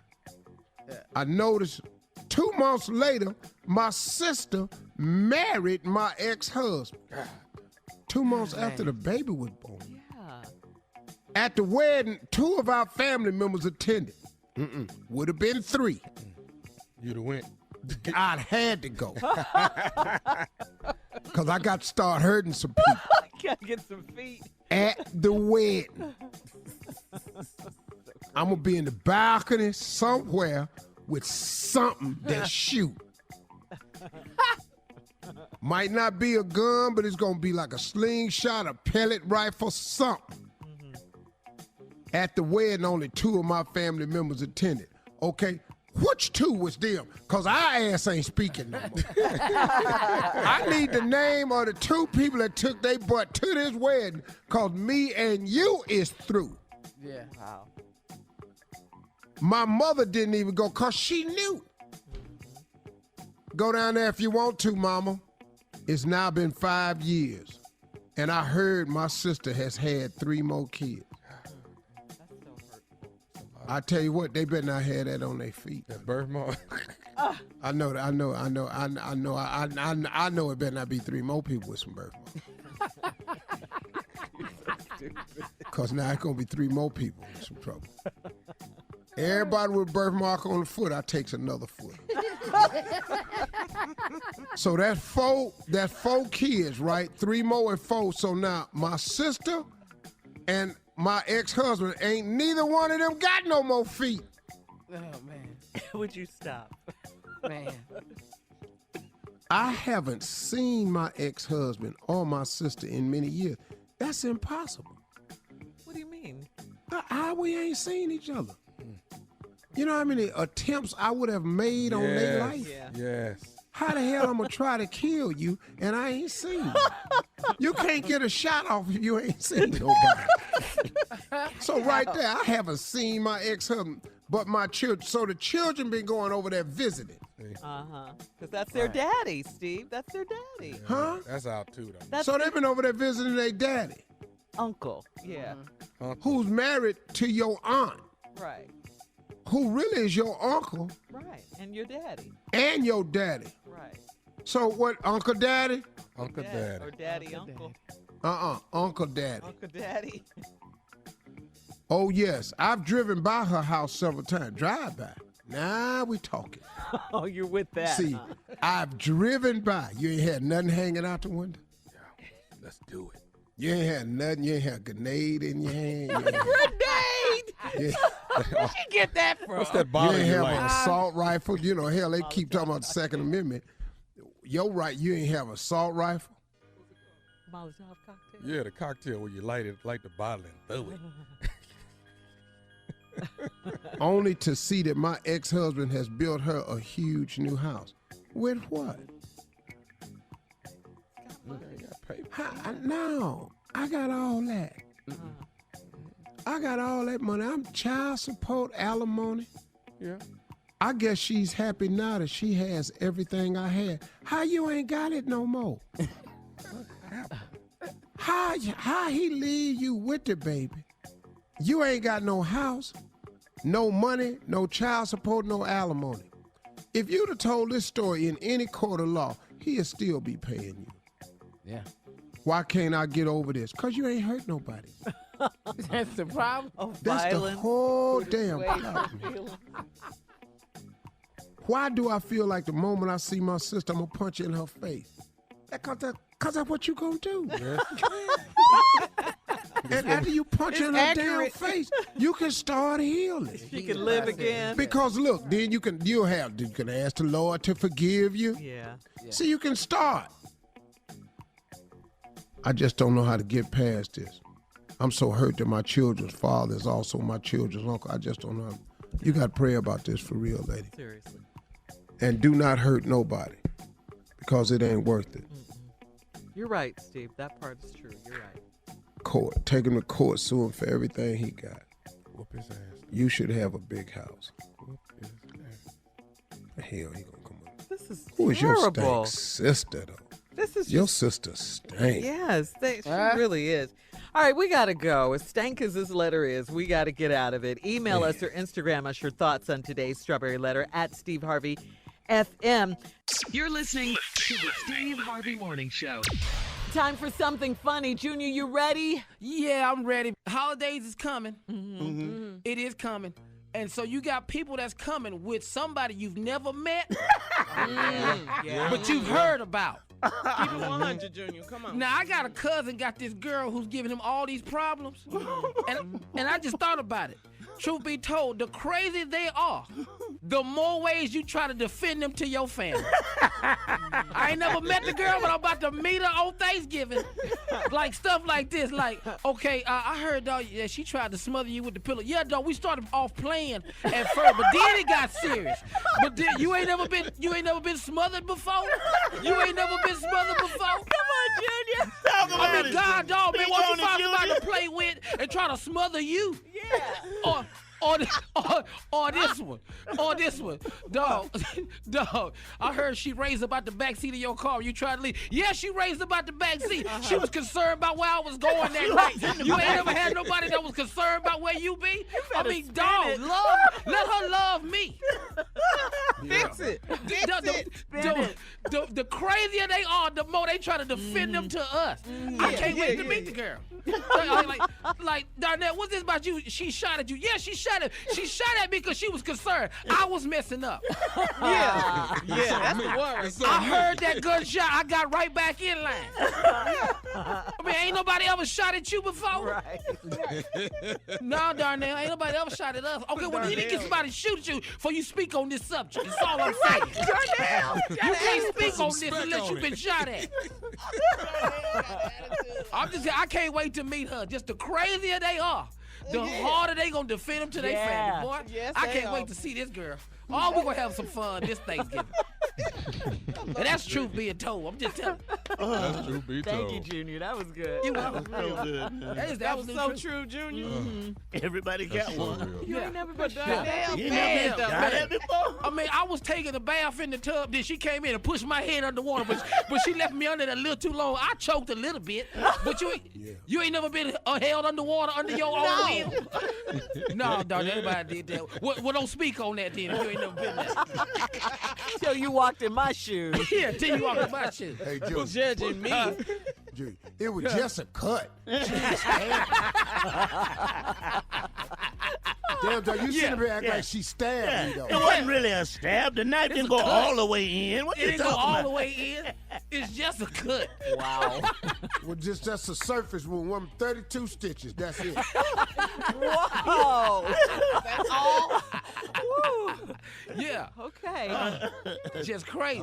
Speaker 2: I noticed 2 months later, my sister married my ex-husband. 2 months after the baby was born. At the wedding, 2 of our family members attended. Would have been 3.
Speaker 5: You'd have went.
Speaker 2: I'd had to go. Because I got to start hurting some people.
Speaker 3: Gotta get some feet.
Speaker 2: At the wedding. I'm going to be in the balcony somewhere with something that shoot. Might not be a gun, but it's going to be like a slingshot, a pellet rifle, something. At the wedding, only 2 of my family members attended. Okay, which 2 was them? Because our ass ain't speaking no more. I need the name of the 2 people that took their butt to this wedding, because me and you is through.
Speaker 4: Yeah. Wow.
Speaker 2: My mother didn't even go because she knew. Go down there if you want to, mama. It's now been 5 years, and I heard my sister has had 3 more kids. I tell you what, they better not have that on their feet.
Speaker 5: That birthmark.
Speaker 2: I know it better not be 3 more people with some birthmarks. Because now it's going to be 3 more people with some trouble. Everybody with birthmark on the foot, I takes another foot. So that's 4 kids, right? 3 more and 4. So now my sister and my ex-husband ain't neither one of them got no more feet.
Speaker 4: Oh, man.
Speaker 3: Would you stop?
Speaker 4: Man.
Speaker 2: I haven't seen my ex-husband or my sister in many years. That's impossible.
Speaker 3: What do you mean?
Speaker 2: How we ain't seen each other? You know how many attempts I would have made on their life?
Speaker 3: Yeah.
Speaker 5: Yes.
Speaker 2: How the hell I'm going to try to kill you and I ain't seen you? You can't get a shot off if you ain't seen nobody. So right there, I haven't seen my ex-husband, but my children. So the children been going over there visiting.
Speaker 3: Because that's their daddy, Steve. That's their daddy.
Speaker 2: Huh?
Speaker 5: That's out too, though.
Speaker 3: That's
Speaker 2: So they've been over there visiting their daddy.
Speaker 3: uncle. Yeah.
Speaker 2: Who's married to your aunt.
Speaker 3: Right.
Speaker 2: Who really is your uncle.
Speaker 3: Right. And your daddy.
Speaker 2: And your daddy.
Speaker 3: Right.
Speaker 2: So what, Uncle Daddy?
Speaker 5: Uncle Daddy.
Speaker 3: Or Daddy Uncle.
Speaker 2: Uncle Daddy.
Speaker 3: Uncle Daddy.
Speaker 2: Oh, yes. I've driven by her house several times. Drive by. Now we talking.
Speaker 3: Oh, you're with that.
Speaker 2: See,
Speaker 3: huh?
Speaker 2: I've driven by. You ain't had nothing hanging out the window?
Speaker 5: Yeah. Let's do it.
Speaker 2: You ain't had nothing. You ain't had a grenade in your hand.
Speaker 7: Grenade?
Speaker 2: Yeah.
Speaker 7: Where'd you get that from?
Speaker 5: What's that bottle
Speaker 2: You ain't
Speaker 5: you
Speaker 2: have
Speaker 5: like?
Speaker 2: an assault rifle. You know, hell, they keep talking about the Second Amendment. You're right. You ain't have an assault rifle.
Speaker 3: Molotov cocktail.
Speaker 5: Yeah, the cocktail where you light the bottle and throw it.
Speaker 2: Only to see that my ex-husband has built her a huge new house. With what? No, I got all that. I got all that money. I'm child support, alimony.
Speaker 5: Yeah.
Speaker 2: I guess she's happy now that she has everything I had. How you ain't got it no more? How he leave you with the baby? You ain't got no house, no money, no child support, no alimony. If you'd have told this story in any court of law, he'd still be paying you.
Speaker 4: Yeah.
Speaker 2: Why can't I get over this? Because you ain't hurt nobody.
Speaker 7: That's the problem.
Speaker 2: That's
Speaker 3: Violence.
Speaker 2: the whole
Speaker 3: Put
Speaker 2: damn
Speaker 3: away
Speaker 2: problem. Why do I feel like the moment I see my sister, I'm going to punch her in her face? Because that's what you going to do. And after you punch her in her damn face, you can start healing.
Speaker 3: She can live again.
Speaker 2: Because look, then you can ask the Lord to forgive you.
Speaker 3: Yeah.
Speaker 2: See, you can start. I just don't know how to get past this. I'm so hurt that my children's father is also my children's uncle. I just don't know. You got to pray about this for real, lady.
Speaker 3: Seriously.
Speaker 2: And do not hurt nobody because it ain't worth it.
Speaker 3: You're right, Steve. That part is true. You're right.
Speaker 2: Court. Take him to court, sue him for everything he got.
Speaker 5: Whoop his ass.
Speaker 2: You should have a big house.
Speaker 5: Whoop his ass.
Speaker 2: The hell he gonna come up?
Speaker 3: This is
Speaker 2: Who is your
Speaker 3: terrible.
Speaker 2: stank sister, though?
Speaker 3: This is
Speaker 2: Your
Speaker 3: just,
Speaker 2: sister stank.
Speaker 3: yes, she really is. All right, we got to go. As stank as this letter is, we got to get out of it. Email us or Instagram us your thoughts on today's Strawberry Letter at Steve Harvey FM.
Speaker 6: You're listening to the Steve Harvey Morning Show.
Speaker 3: Time for something funny. Junior, you ready?
Speaker 4: Yeah, I'm ready. Holidays is coming. It is coming. And so you got people that's coming with somebody you've never met, but you've heard about.
Speaker 7: Keep it 100, Junior. Come on.
Speaker 4: Now, I got a cousin got this girl who's giving him all these problems, and I just thought about it. Truth be told, the crazier they are, the more ways you try to defend them to your family. I ain't never met the girl, but I'm about to meet her on Thanksgiving. Like stuff like this, like, okay, I heard dog, yeah, she tried to smother you with the pillow. Yeah, dog, we started off playing at first, but then it got serious. But then, you ain't never been smothered before? You ain't never been smothered before?
Speaker 3: Come on, Junior.
Speaker 4: I mean, God, dog, man, what you find somebody to play with and try to smother you?
Speaker 3: Yeah.
Speaker 4: Or this one, dog. I heard she raised about the back seat of your car when you tried to leave. Yeah, she raised about the back seat. She was concerned about where I was going that night. You ain't ever had nobody that was concerned about where you be. I mean, dog, let her love me.
Speaker 7: Fix it.
Speaker 4: The crazier they are, the more they try to defend them to us. I can't wait to meet the girl. Like, Darnell, what's this about you? She shot at you. Yeah, she shot at me because she was concerned. I was messing up.
Speaker 7: That's the worst.
Speaker 4: I heard that gunshot. I got right back in line. I mean, ain't nobody ever shot at you before?
Speaker 3: Right.
Speaker 4: No, Darnell, ain't nobody ever shot at us. Okay, well, you need to get somebody to shoot at you before you speak on this subject. That's all I'm saying.
Speaker 7: Darnell,
Speaker 4: You can't speak on this unless you've been shot at. I can't wait to meet her. Just the crazier they are, the harder they gonna defend them to their family, boy.
Speaker 7: Yes,
Speaker 4: I can't wait to see this girl. Oh, we're gonna have some fun this Thanksgiving. And that's truth being told. I'm just telling you.
Speaker 5: That's true, be told.
Speaker 3: Thank you, Junior. That was good.
Speaker 4: You was
Speaker 8: Real good, man.
Speaker 4: that was
Speaker 7: so true, Junior.
Speaker 8: Everybody got one.
Speaker 3: You ain't never been shot.
Speaker 7: Damn,
Speaker 8: You
Speaker 7: man.
Speaker 8: never got that before?
Speaker 4: I mean, I was taking a bath in the tub, then she came in and pushed my head underwater, but she left me under there a little too long. I choked a little bit, but you ain't never been held underwater under your own will? No, dog, everybody did that. Well, don't speak on that then if you ain't never been there.
Speaker 3: Till you walked in my shoes.
Speaker 4: Yeah, till you walked in my shoes.
Speaker 2: Hey,
Speaker 7: Who's judging me?
Speaker 2: It was just a cut. Damn, dog, you shouldn't act like she stabbed me, though.
Speaker 8: It wasn't really a stab. The knife didn't go all the way in. What
Speaker 4: It
Speaker 8: you
Speaker 4: didn't go
Speaker 8: talking
Speaker 4: all
Speaker 8: about?
Speaker 4: the way in. It's just a cut.
Speaker 3: Wow.
Speaker 2: Well, just that's a surface wound. 32 stitches. That's it.
Speaker 3: Whoa. That's all? Woo.
Speaker 4: Yeah.
Speaker 3: Okay.
Speaker 4: Just crazy.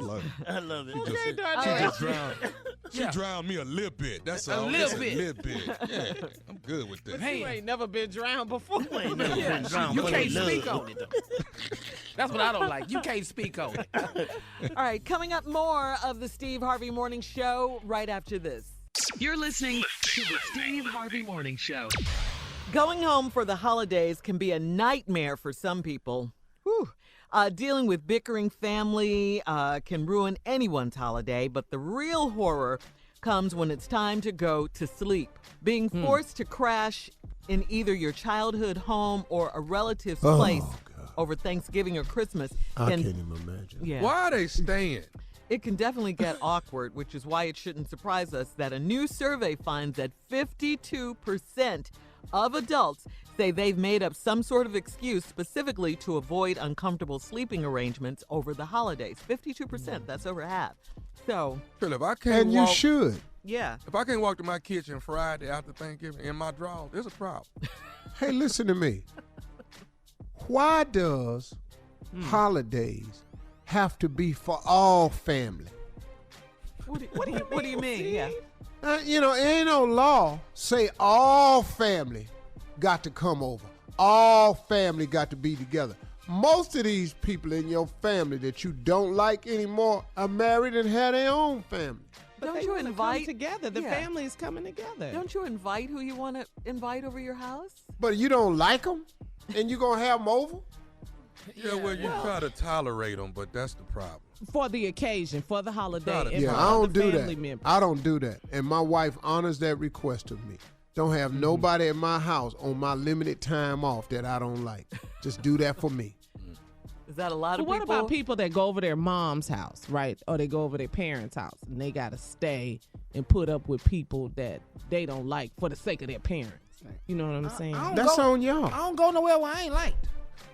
Speaker 8: I love it.
Speaker 7: Okay, Darnell.
Speaker 5: She just drowned. She drowned me a little bit. That's all.
Speaker 4: little
Speaker 5: Just
Speaker 4: bit.
Speaker 5: A little bit. Yeah, I'm good with that.
Speaker 7: You ain't never been drowned before.
Speaker 8: You ain't never been drowned
Speaker 4: You
Speaker 8: full
Speaker 4: can't
Speaker 8: of love.
Speaker 4: speak on it, though. That's what I don't like. You can't speak on it.
Speaker 3: All right, coming up more of the Steve Harvey Morning Show right after this.
Speaker 6: You're listening to the Steve Harvey Morning Show.
Speaker 3: Going home for the holidays can be a nightmare for some people. Whew. Dealing with bickering family can ruin anyone's holiday, but the real horror comes when it's time to go to sleep. Being forced to crash in either your childhood home or a relative's place over Thanksgiving or Christmas.
Speaker 2: I can't even imagine.
Speaker 3: Yeah.
Speaker 5: Why are they staying?
Speaker 3: It can definitely get awkward, which is why it shouldn't surprise us that a new survey finds that 52% of adults say they've made up some sort of excuse specifically to avoid uncomfortable sleeping arrangements over the holidays. 52%, that's over half. So,
Speaker 5: Phil, if I can't
Speaker 2: And you
Speaker 5: walk,
Speaker 2: should.
Speaker 3: yeah.
Speaker 5: if I can't walk to my kitchen Friday after Thanksgiving in my drawers, there's a problem.
Speaker 2: Hey, listen to me. Why does holidays have to be for all family?
Speaker 3: What do you mean? Yeah.
Speaker 2: You know, ain't no law say all family got to come over. All family got to be together. Most of these people in your family that you don't like anymore are married and have their own family.
Speaker 7: But
Speaker 3: Don't
Speaker 7: they
Speaker 3: you
Speaker 7: wanna
Speaker 3: invite-
Speaker 7: come together? The
Speaker 3: Yeah.
Speaker 7: family is coming together.
Speaker 3: Don't you invite who you want to invite over your house?
Speaker 2: But you don't like them, and you gonna have them over?
Speaker 5: Yeah, well, you try to tolerate them, but that's the problem.
Speaker 7: For the occasion, for the holiday.
Speaker 5: Gotta-
Speaker 7: and
Speaker 2: Yeah,
Speaker 7: for
Speaker 2: I don't
Speaker 7: other
Speaker 2: do
Speaker 7: family
Speaker 2: that.
Speaker 7: members.
Speaker 2: I don't do that. And my wife honors that request of me. Don't have nobody at my house on my limited time off that I don't like. Just do that for me.
Speaker 3: Is that a lot
Speaker 7: But
Speaker 3: of
Speaker 7: what
Speaker 3: people?
Speaker 7: about people that go over their mom's house, right? Or they go over their parents' house and they got to stay and put up with people that they don't like for the sake of their parents. You know what I'm saying?
Speaker 2: That's on y'all.
Speaker 4: I don't go nowhere where I ain't liked.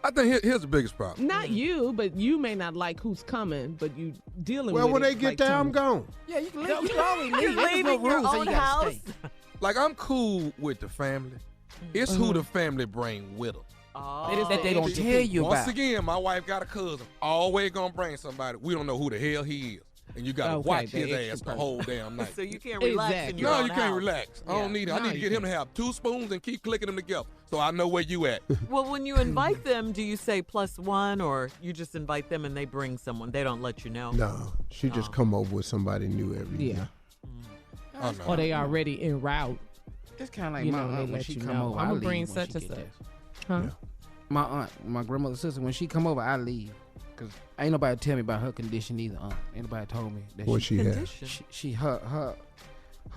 Speaker 5: I think here's the biggest problem.
Speaker 7: Not you, but you may not like who's coming, but you dealing
Speaker 2: Well,
Speaker 7: with
Speaker 2: when
Speaker 7: it
Speaker 2: they get
Speaker 7: like
Speaker 2: there,
Speaker 7: Tony.
Speaker 2: I'm gone.
Speaker 4: Yeah, you can leave. You can always leave.
Speaker 3: You're
Speaker 4: There's no
Speaker 3: leaving your
Speaker 4: rules, so
Speaker 3: own
Speaker 4: you gotta
Speaker 3: house?
Speaker 4: stay.
Speaker 5: Like, I'm cool with the family. It's who the family bring with them.
Speaker 3: Oh,
Speaker 4: It is that they don't tell you
Speaker 5: Once
Speaker 4: about.
Speaker 5: again, my wife got a cousin. Always gonna bring somebody. We don't know who the hell he is. And you gotta
Speaker 7: Okay,
Speaker 5: watch
Speaker 7: the
Speaker 5: his
Speaker 7: extra
Speaker 5: ass the
Speaker 7: person.
Speaker 5: whole damn night.
Speaker 3: So you can't relax in
Speaker 7: Exactly.
Speaker 3: your
Speaker 5: No,
Speaker 3: own
Speaker 5: you can't
Speaker 3: house.
Speaker 5: relax. I
Speaker 3: Yeah.
Speaker 5: don't need it. I
Speaker 7: No,
Speaker 5: need to
Speaker 7: you
Speaker 5: get him to
Speaker 7: can't.
Speaker 5: have 2 spoons and keep clicking them together so I know where you at.
Speaker 3: Well, when you invite them, do you say +1 or you just invite them and they bring someone? They don't let you know?
Speaker 2: No, she just come over with somebody new every year.
Speaker 5: Oh, no.
Speaker 7: Or they already en route.
Speaker 4: It's kind of like
Speaker 7: You
Speaker 4: my
Speaker 7: know, they
Speaker 4: aunt when
Speaker 7: let
Speaker 4: she
Speaker 7: you
Speaker 4: come
Speaker 7: know.
Speaker 4: over.
Speaker 7: I'ma
Speaker 4: I leave
Speaker 7: bring
Speaker 4: when
Speaker 7: such
Speaker 4: she
Speaker 7: and
Speaker 4: get
Speaker 7: such.
Speaker 4: there.
Speaker 7: Huh?
Speaker 4: My aunt, my grandmother's sister, when she come over, I leave. Cause ain't nobody tell me about her condition either. Ain't nobody told me that
Speaker 2: What she had?
Speaker 3: Condition.
Speaker 4: she her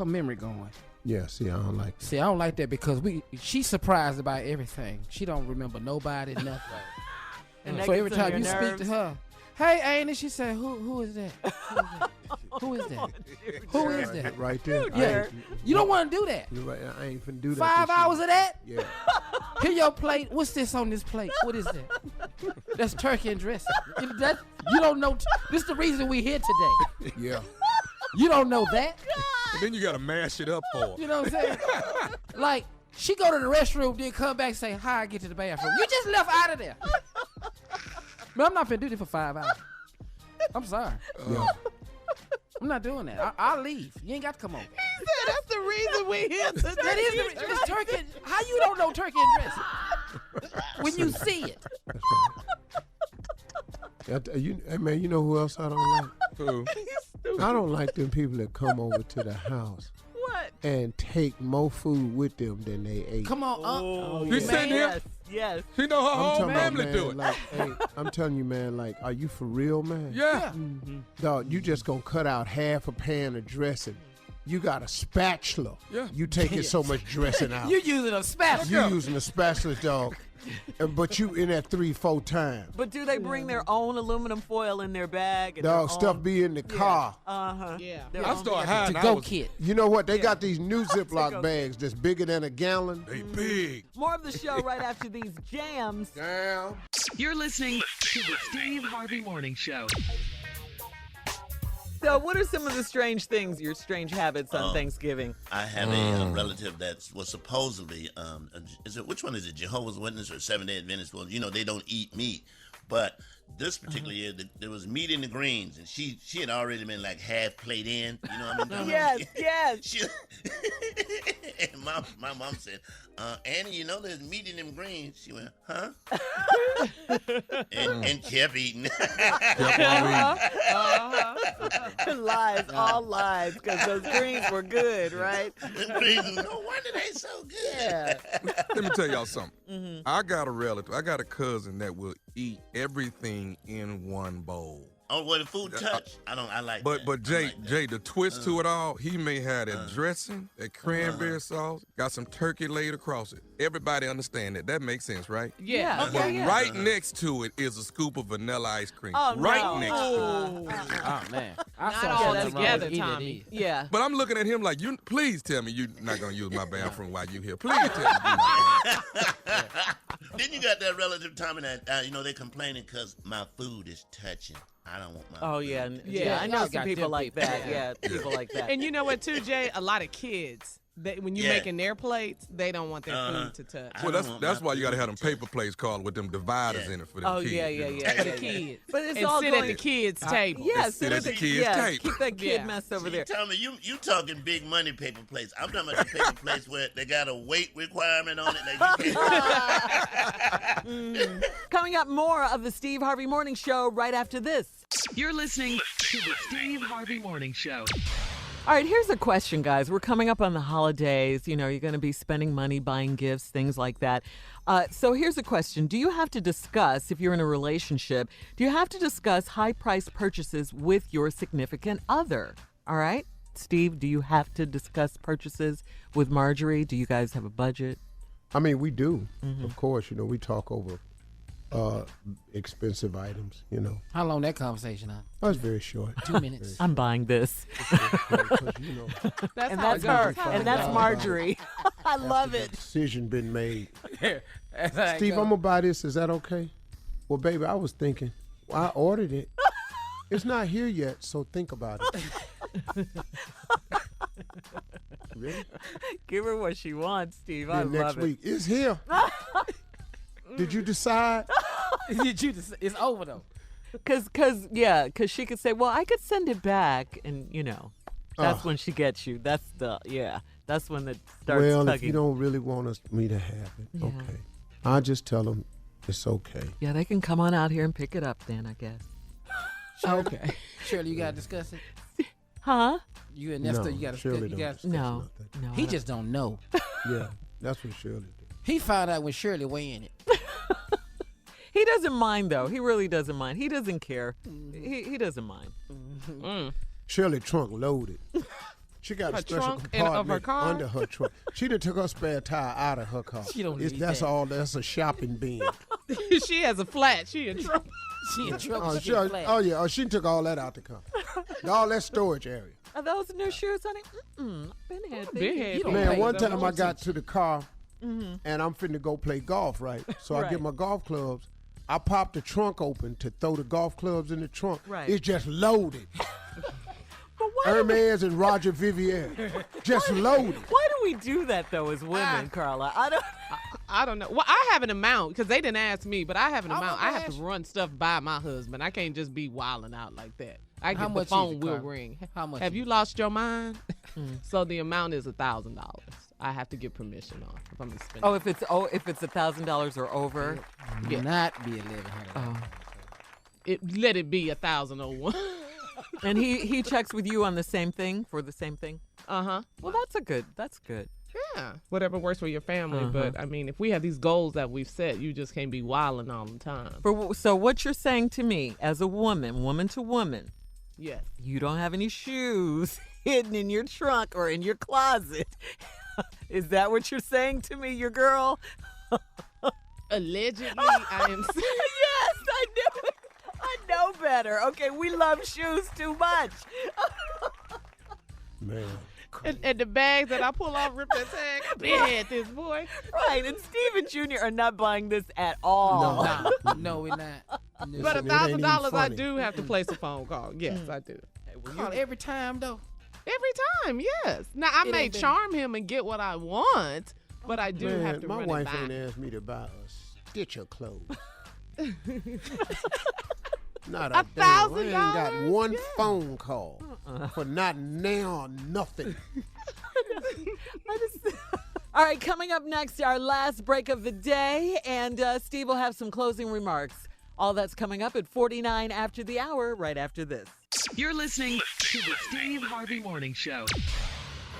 Speaker 4: memory going.
Speaker 2: Yeah, see, I don't like that.
Speaker 4: See, I don't like that because she's surprised about everything. She don't remember nobody, nothing.
Speaker 3: And that
Speaker 4: So every
Speaker 3: gets on
Speaker 4: time
Speaker 3: your
Speaker 4: you speak to
Speaker 3: nerves.
Speaker 4: her, Hey, Annie. She said, who is that? Who is that? Who is that?
Speaker 2: Right there.
Speaker 4: Yeah. You don't want to do that.
Speaker 2: You're right. I ain't finna do that.
Speaker 4: 5 hours of that?
Speaker 2: Yeah.
Speaker 4: Here your plate. What's this on this plate? What is that? That's turkey and dressing. You don't know. This is the reason we here today.
Speaker 2: Yeah.
Speaker 4: You don't know that?
Speaker 5: And then you got to mash it up for her.
Speaker 4: You know what I'm saying? Like, she go to the restroom, then come back and say, how I get to the bathroom? You just left out of there. Man, I'm not finna do this for 5 hours. I'm sorry. I'm not doing that. I'll leave. You ain't got to come over.
Speaker 7: He said that's the reason we here today.
Speaker 4: That is the reason. It's turkey. How you don't know turkey and dressing? When you see it.
Speaker 2: Hey, man, you know who else I don't like?
Speaker 5: Who?
Speaker 2: I don't like them people that come over to the house.
Speaker 3: What?
Speaker 2: And take more food with them than they ate.
Speaker 4: Come on,
Speaker 5: You sitting here?
Speaker 3: Yes.
Speaker 5: She know her whole
Speaker 2: talking about,
Speaker 5: family
Speaker 2: man,
Speaker 5: do it.
Speaker 2: Like, hey, I'm telling you, man, like, are you for real, man?
Speaker 5: Yeah.
Speaker 2: Dog, you just gonna cut out half a pan of dressing. You got a spatula.
Speaker 5: Yeah.
Speaker 2: You taking so much dressing out.
Speaker 4: You using a spatula.
Speaker 2: You using a spatula, dog. But you in that 3-4 times.
Speaker 3: But do they bring their own aluminum foil in their bag? And
Speaker 2: Dog,
Speaker 3: their
Speaker 2: stuff
Speaker 3: own...
Speaker 2: be in the car.
Speaker 3: Uh-huh.
Speaker 7: Yeah.
Speaker 5: I start hiding.
Speaker 4: To-go kit.
Speaker 2: You know what? They got these new Ziploc bags that's bigger than a gallon.
Speaker 5: They big.
Speaker 3: More of the show right after these jams.
Speaker 2: Damn.
Speaker 6: You're listening to the Steve Harvey Morning Show.
Speaker 3: So what are some of the strange things, your strange habits on Thanksgiving?
Speaker 8: I have a relative that was supposedly, which one is it, Jehovah's Witness or Seventh-day Adventist? Well, you know, they don't eat meat. But this particular year, there was meat in the greens, and she had already been like half plate in. You know what I mean?
Speaker 3: Yes.
Speaker 8: And my mom said, Annie, you know there's meat in them greens. She went, huh? and kept eating.
Speaker 3: Lies, all lies, because those greens were good, right?
Speaker 8: No wonder they so good.
Speaker 3: Yeah.
Speaker 5: Let me tell y'all something. I got a relative. I got a cousin that will eat everything in one bowl.
Speaker 8: Oh, well, the food touch. I like
Speaker 5: But
Speaker 8: that.
Speaker 5: but Jay, the twist to it all, he may have that dressing, that cranberry sauce, got some turkey laid across it. Everybody understand that. That makes sense, right?
Speaker 7: Yeah.
Speaker 5: But right next to it is a scoop of vanilla ice cream.
Speaker 3: Oh,
Speaker 5: right
Speaker 3: no.
Speaker 5: next to it.
Speaker 4: Oh, man. I
Speaker 7: Not
Speaker 4: saw
Speaker 7: all
Speaker 4: something wrong
Speaker 7: together,
Speaker 4: with either of
Speaker 7: Tommy.
Speaker 4: these.
Speaker 3: Yeah.
Speaker 5: But I'm looking at him like, please tell me you're not going to use my bathroom while you here. Please tell me you're not gonna.
Speaker 8: Then you got that relative Tommy that, they complaining because my food is touching. I don't want my
Speaker 3: Oh,
Speaker 8: food.
Speaker 3: yeah.
Speaker 7: Yeah,
Speaker 3: Yeah, I know
Speaker 4: y'all
Speaker 3: some
Speaker 4: got
Speaker 3: people
Speaker 4: them
Speaker 3: like
Speaker 4: people.
Speaker 3: that. Yeah, people like that.
Speaker 7: And you know what, too, Jay? A lot of kids, when you're
Speaker 8: Yeah.
Speaker 7: making their plates, they don't want their food to touch.
Speaker 8: I
Speaker 5: Well,
Speaker 8: don't want
Speaker 5: that's
Speaker 8: my
Speaker 5: why you got to
Speaker 8: food
Speaker 5: have them
Speaker 8: to touch.
Speaker 5: paper plates called with them dividers in it for them
Speaker 3: Oh,
Speaker 5: kids.
Speaker 3: yeah.
Speaker 7: For the kids.
Speaker 3: But it's
Speaker 7: and
Speaker 3: all
Speaker 7: sit
Speaker 3: going...
Speaker 7: at the kids' table.
Speaker 3: Yeah,
Speaker 5: Sit at the kids' table.
Speaker 3: keep that kid
Speaker 7: Yeah.
Speaker 3: mess over
Speaker 8: See,
Speaker 3: there.
Speaker 8: Tommy, you talking big money paper plates. I'm talking about the paper plates where they got a weight requirement on it. Like you can't.
Speaker 3: Coming up, more of the Steve Harvey Morning Show right after this.
Speaker 6: You're listening to the Steve Harvey Morning Show.
Speaker 3: All right, here's a question, guys. We're coming up on the holidays. You know, you're going to be spending money, buying gifts, things like that. So here's a question. Do you have to discuss, if you're in a relationship, do you have to discuss high-priced purchases with your significant other? All right? Steve, do you have to discuss purchases with Marjorie? Do you guys have a budget?
Speaker 2: I mean, we do. Of course, we talk over expensive items,
Speaker 4: How long that conversation, huh?
Speaker 2: That was very short.
Speaker 4: 2 minutes.
Speaker 3: I'm buying this.
Speaker 7: That's
Speaker 3: And
Speaker 7: how
Speaker 3: that's
Speaker 7: it
Speaker 3: her.
Speaker 7: goes.
Speaker 3: And that's Marjorie. I love it.
Speaker 2: Decision been made.
Speaker 4: That's how it
Speaker 2: Steve,
Speaker 4: go.
Speaker 2: I'm gonna buy this. Is that okay? Well, baby, I was thinking. Well, I ordered it. It's not here yet, so think about it. Really?
Speaker 3: Give her what she wants, Steve. I
Speaker 2: Then
Speaker 3: love
Speaker 2: next
Speaker 3: it.
Speaker 2: week, it's here. Did you decide?
Speaker 4: It's over, though.
Speaker 3: Cause she could say, well, I could send it back, and that's when she gets you. That's when it starts
Speaker 2: Well,
Speaker 3: tugging.
Speaker 2: if you don't really want me to have it, okay. I'll just tell them it's okay.
Speaker 3: Yeah, they can come on out here and pick it up then, I guess.
Speaker 4: Okay. Shirley, you got to discuss it?
Speaker 3: Huh?
Speaker 4: You and Nestor,
Speaker 2: No,
Speaker 4: you got to
Speaker 2: Shirley
Speaker 4: discuss
Speaker 2: don't
Speaker 3: No.
Speaker 2: discuss
Speaker 3: No.
Speaker 4: He just don't know.
Speaker 2: Yeah, that's what Shirley did.
Speaker 4: He found out when Shirley weighed in it.
Speaker 3: He doesn't mind, though. He really doesn't mind. He doesn't care. He doesn't mind.
Speaker 2: Shirley trunk loaded. She got
Speaker 7: Her
Speaker 2: a special
Speaker 7: trunk of her
Speaker 2: compartment
Speaker 7: car?
Speaker 2: under her trunk. She done took her spare tire out of her car.
Speaker 4: She don't need
Speaker 2: That's
Speaker 4: that.
Speaker 2: all. That's a shopping bin.
Speaker 7: She has a flat. She in trouble.
Speaker 4: She in trouble.
Speaker 2: Oh,
Speaker 4: She in flat.
Speaker 2: yeah. She took all that out the car. All that storage area.
Speaker 3: Are those new shoes, honey? Been had these.
Speaker 2: Man, one time I got to the car and I'm finna go play golf, right? So I get my golf clubs. I popped the trunk open to throw the golf clubs in the trunk.
Speaker 3: Right.
Speaker 2: It's just loaded.
Speaker 3: But why
Speaker 2: Hermes and Roger Vivier. Just loaded.
Speaker 3: Why do we do that, though, as women, Carla?
Speaker 7: I don't know. Well, I have an amount because they didn't ask me, but I have an amount. I have to run stuff by my husband. I can't just be wilding out like that. I
Speaker 4: How
Speaker 7: get
Speaker 4: much
Speaker 7: the phone
Speaker 4: is it,
Speaker 7: will
Speaker 4: Carla?
Speaker 7: ring.
Speaker 4: How much
Speaker 7: Have
Speaker 4: is
Speaker 7: you lost your mind? So the amount is $1,000. I have to get permission on if I'm going to spend.
Speaker 3: Oh, if it's $1,000 or over,
Speaker 4: Yeah. Not be $1,100.
Speaker 7: Let it be 1,001.
Speaker 3: and he checks with you on the same thing for the same thing.
Speaker 7: Uh-huh.
Speaker 3: Well, that's good.
Speaker 7: Yeah, whatever works for your family. But I mean, if we have these goals that we've set, you just can't be wilding all the time.
Speaker 3: So what you're saying to me, as a woman to woman,
Speaker 7: Yes.
Speaker 3: you don't have any shoes hidden in your trunk or in your closet. Is that what you're saying to me, your girl?
Speaker 7: Allegedly, I am.
Speaker 3: Yes, I knew it. I know better. Okay, we love shoes too much.
Speaker 2: Man.
Speaker 7: And the bags that I pull off, rip that tag. I been had this, boy.
Speaker 3: Right, and Steve and Junior are not buying this at all.
Speaker 4: No, we're not. No.
Speaker 7: But
Speaker 2: Listen, it ain't even
Speaker 7: $1,000, I
Speaker 2: funny.
Speaker 7: do have to place a phone call. Yes, I do.
Speaker 4: Call every time, though.
Speaker 7: Every time, yes. Now, I
Speaker 4: It
Speaker 7: may
Speaker 4: ain't been-
Speaker 7: charm him and get what I want, but I do
Speaker 2: Man,
Speaker 7: have to
Speaker 2: my
Speaker 7: run it
Speaker 2: wife
Speaker 7: by.
Speaker 2: ain't asked me to buy a stitch of clothes. Not a damn. I ain't got one phone call for not now or nothing.
Speaker 3: All right, coming up next, our last break of the day, and Steve will have some closing remarks. All that's coming up at 49 after the hour, right after this.
Speaker 6: You're listening to the Steve Harvey Morning Show.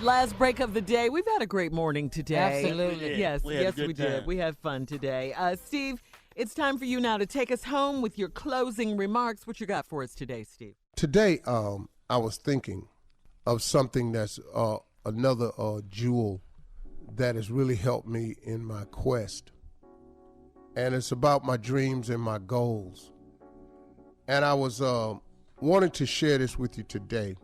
Speaker 3: Last break of the day. We've had a great morning today.
Speaker 4: Absolutely.
Speaker 3: Yes,
Speaker 8: We had a
Speaker 3: yes,
Speaker 8: good
Speaker 3: we did.
Speaker 8: time.
Speaker 3: We had fun today. Steve, it's time for you now to take us home with your closing remarks. What you got for us today, Steve?
Speaker 2: Today, I was thinking of something that's another jewel that has really helped me in my quest. And it's about my dreams and my goals. And I was wanting to share this with you today.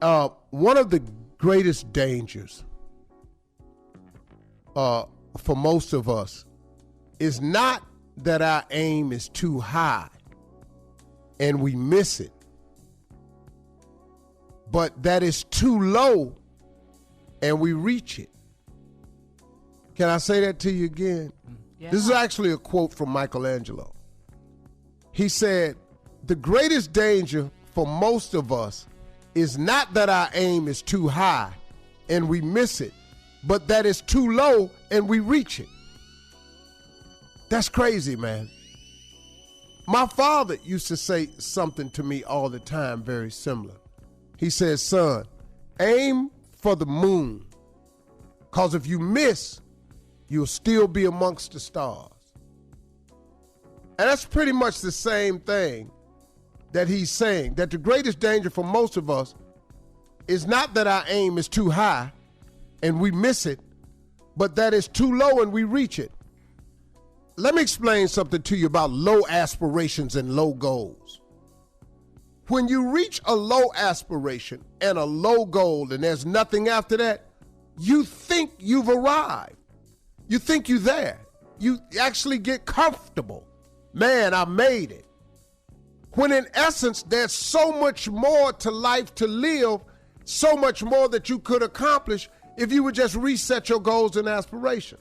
Speaker 2: One of the greatest dangers for most of us is not that our aim is too high and we miss it, but that it's too low and we reach it. Can I say that to you again?
Speaker 4: Yeah.
Speaker 2: This is actually a quote from Michelangelo. He said, "The greatest danger for most of us is not that our aim is too high and we miss it, but that it's too low and we reach it." That's crazy, man. My father used to say something to me all the time very similar. He said, "Son, aim for the moon, because if you miss, you'll still be amongst the stars." And that's pretty much the same thing that he's saying, that the greatest danger for most of us is not that our aim is too high and we miss it, but that it's too low and we reach it. Let me explain something to you about low aspirations and low goals. When you reach a low aspiration and a low goal and there's nothing after that, you think you've arrived. You think you're there. You actually get comfortable. Man, I made it. When in essence, there's so much more to life to live, so much more that you could accomplish if you would just reset your goals and aspirations.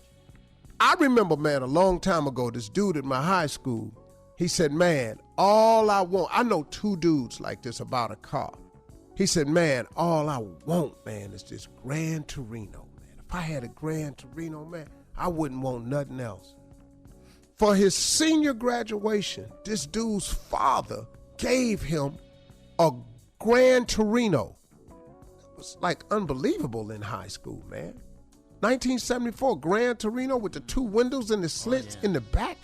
Speaker 2: I remember, man, a long time ago, this dude at my high school, he said, "Man, all I want," I know two dudes like this about a car. He said, "Man, all I want, man, is this Gran Torino, man. If I had a Gran Torino, man, I wouldn't want nothing else." For his senior graduation, this dude's father gave him a Gran Torino. It was like unbelievable in high school, man. 1974 Gran Torino with the two windows and the slits in the back.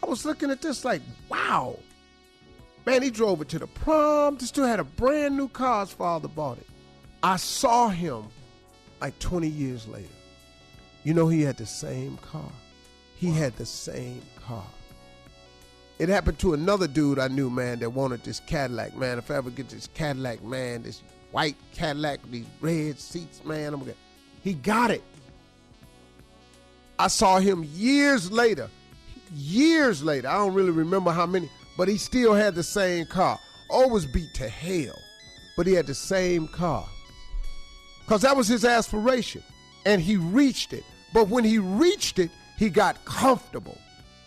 Speaker 2: I was looking at this like, wow. Man, he drove it to the prom. This dude had a brand new car. His father bought it. I saw him like 20 years later. You know, he had the same car. He had the same car. It happened to another dude I knew, man, that wanted this Cadillac, man. If I ever get this Cadillac, man, this white Cadillac with these red seats, man, he got it. I saw him years later. I don't really remember how many, but he still had the same car. Always beat to hell, but he had the same car. Because that was his aspiration, and he reached it. But when he reached it, he got comfortable.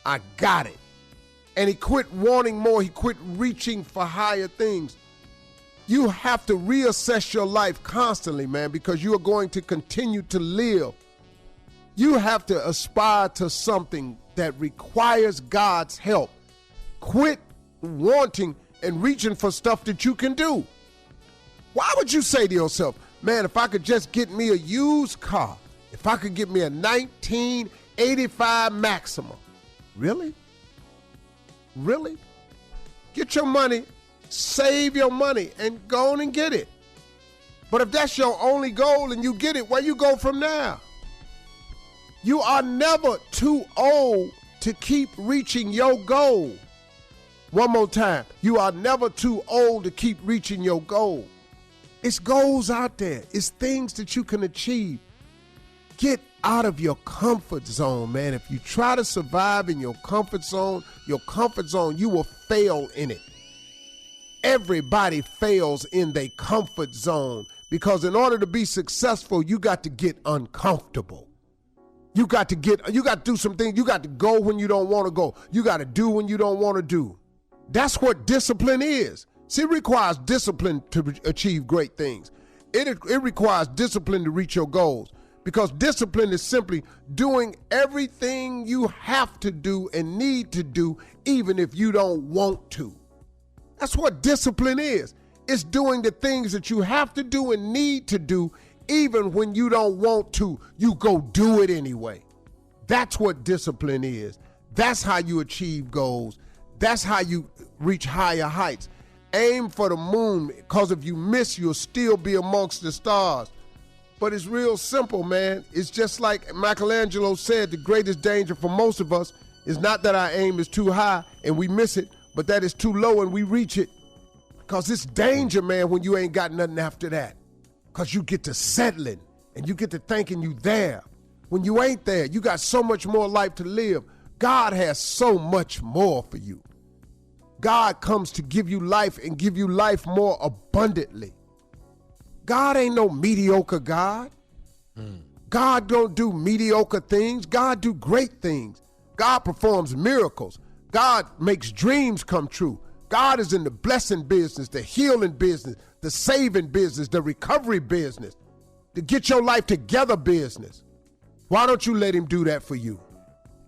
Speaker 2: I got it. And he quit wanting more. He quit reaching for higher things. You have to reassess your life constantly, man, because you are going to continue to live. You have to aspire to something that requires God's help. Quit wanting and reaching for stuff that you can do. Why would you say to yourself, man, if I could just get me a used car, if I could get me a 1985 Maxima. Really? Really? Get your money, save your money, and go on and get it. But if that's your only goal and you get it, where you go from there? You are never too old to keep reaching your goal. One more time. You are never too old to keep reaching your goal. It's goals out there. It's things that you can achieve. Get out of your comfort zone, man. If you try to survive in your comfort zone, you will fail in it. Everybody fails in their comfort zone because in order to be successful, you got to get uncomfortable. You got to do some things. You got to go when you don't want to go. You got to do when you don't want to do. That's what discipline is. See, it requires discipline to achieve great things. It requires discipline to reach your goals because discipline is simply doing everything you have to do and need to do even if you don't want to. That's what discipline is. It's doing the things that you have to do and need to do even when you don't want to. You go do it anyway. That's what discipline is. That's how you achieve goals. That's how you reach higher heights. Aim for the moon, because if you miss, you'll still be amongst the stars. But it's real simple, man. It's just like Michelangelo said, the greatest danger for most of us is not that our aim is too high and we miss it, but that it's too low and we reach it. Because it's danger, man, when you ain't got nothing after that. Because you get to settling and you get to thinking you there. When you ain't there, you got so much more life to live. God has so much more for you. God comes to give you life and give you life more abundantly. God ain't no mediocre God. God don't do mediocre things. God do great things. God performs miracles. God makes dreams come true. God is in the blessing business, the healing business, the saving business, the recovery business, the get your life together business. Why don't you let him do that for you?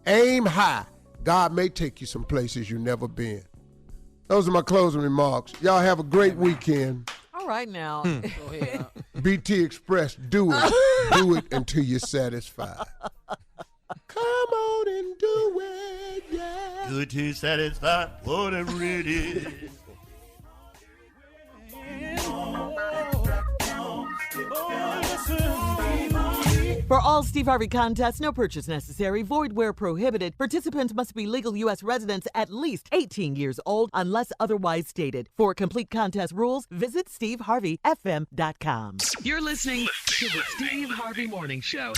Speaker 2: Aim high. God may take you some places you've never been. Those are my closing remarks. Y'all have a great weekend.
Speaker 3: All right now.
Speaker 4: Go ahead.
Speaker 2: BT Express, do it. Do it until you're satisfied. Come on and do it, yeah.
Speaker 8: Good to satisfy whatever it is.
Speaker 3: For all Steve Harvey contests, no purchase necessary, void where prohibited. Participants must be legal U.S. residents at least 18 years old unless otherwise stated. For complete contest rules, visit steveharveyfm.com.
Speaker 6: You're listening to the Steve Harvey Morning Show.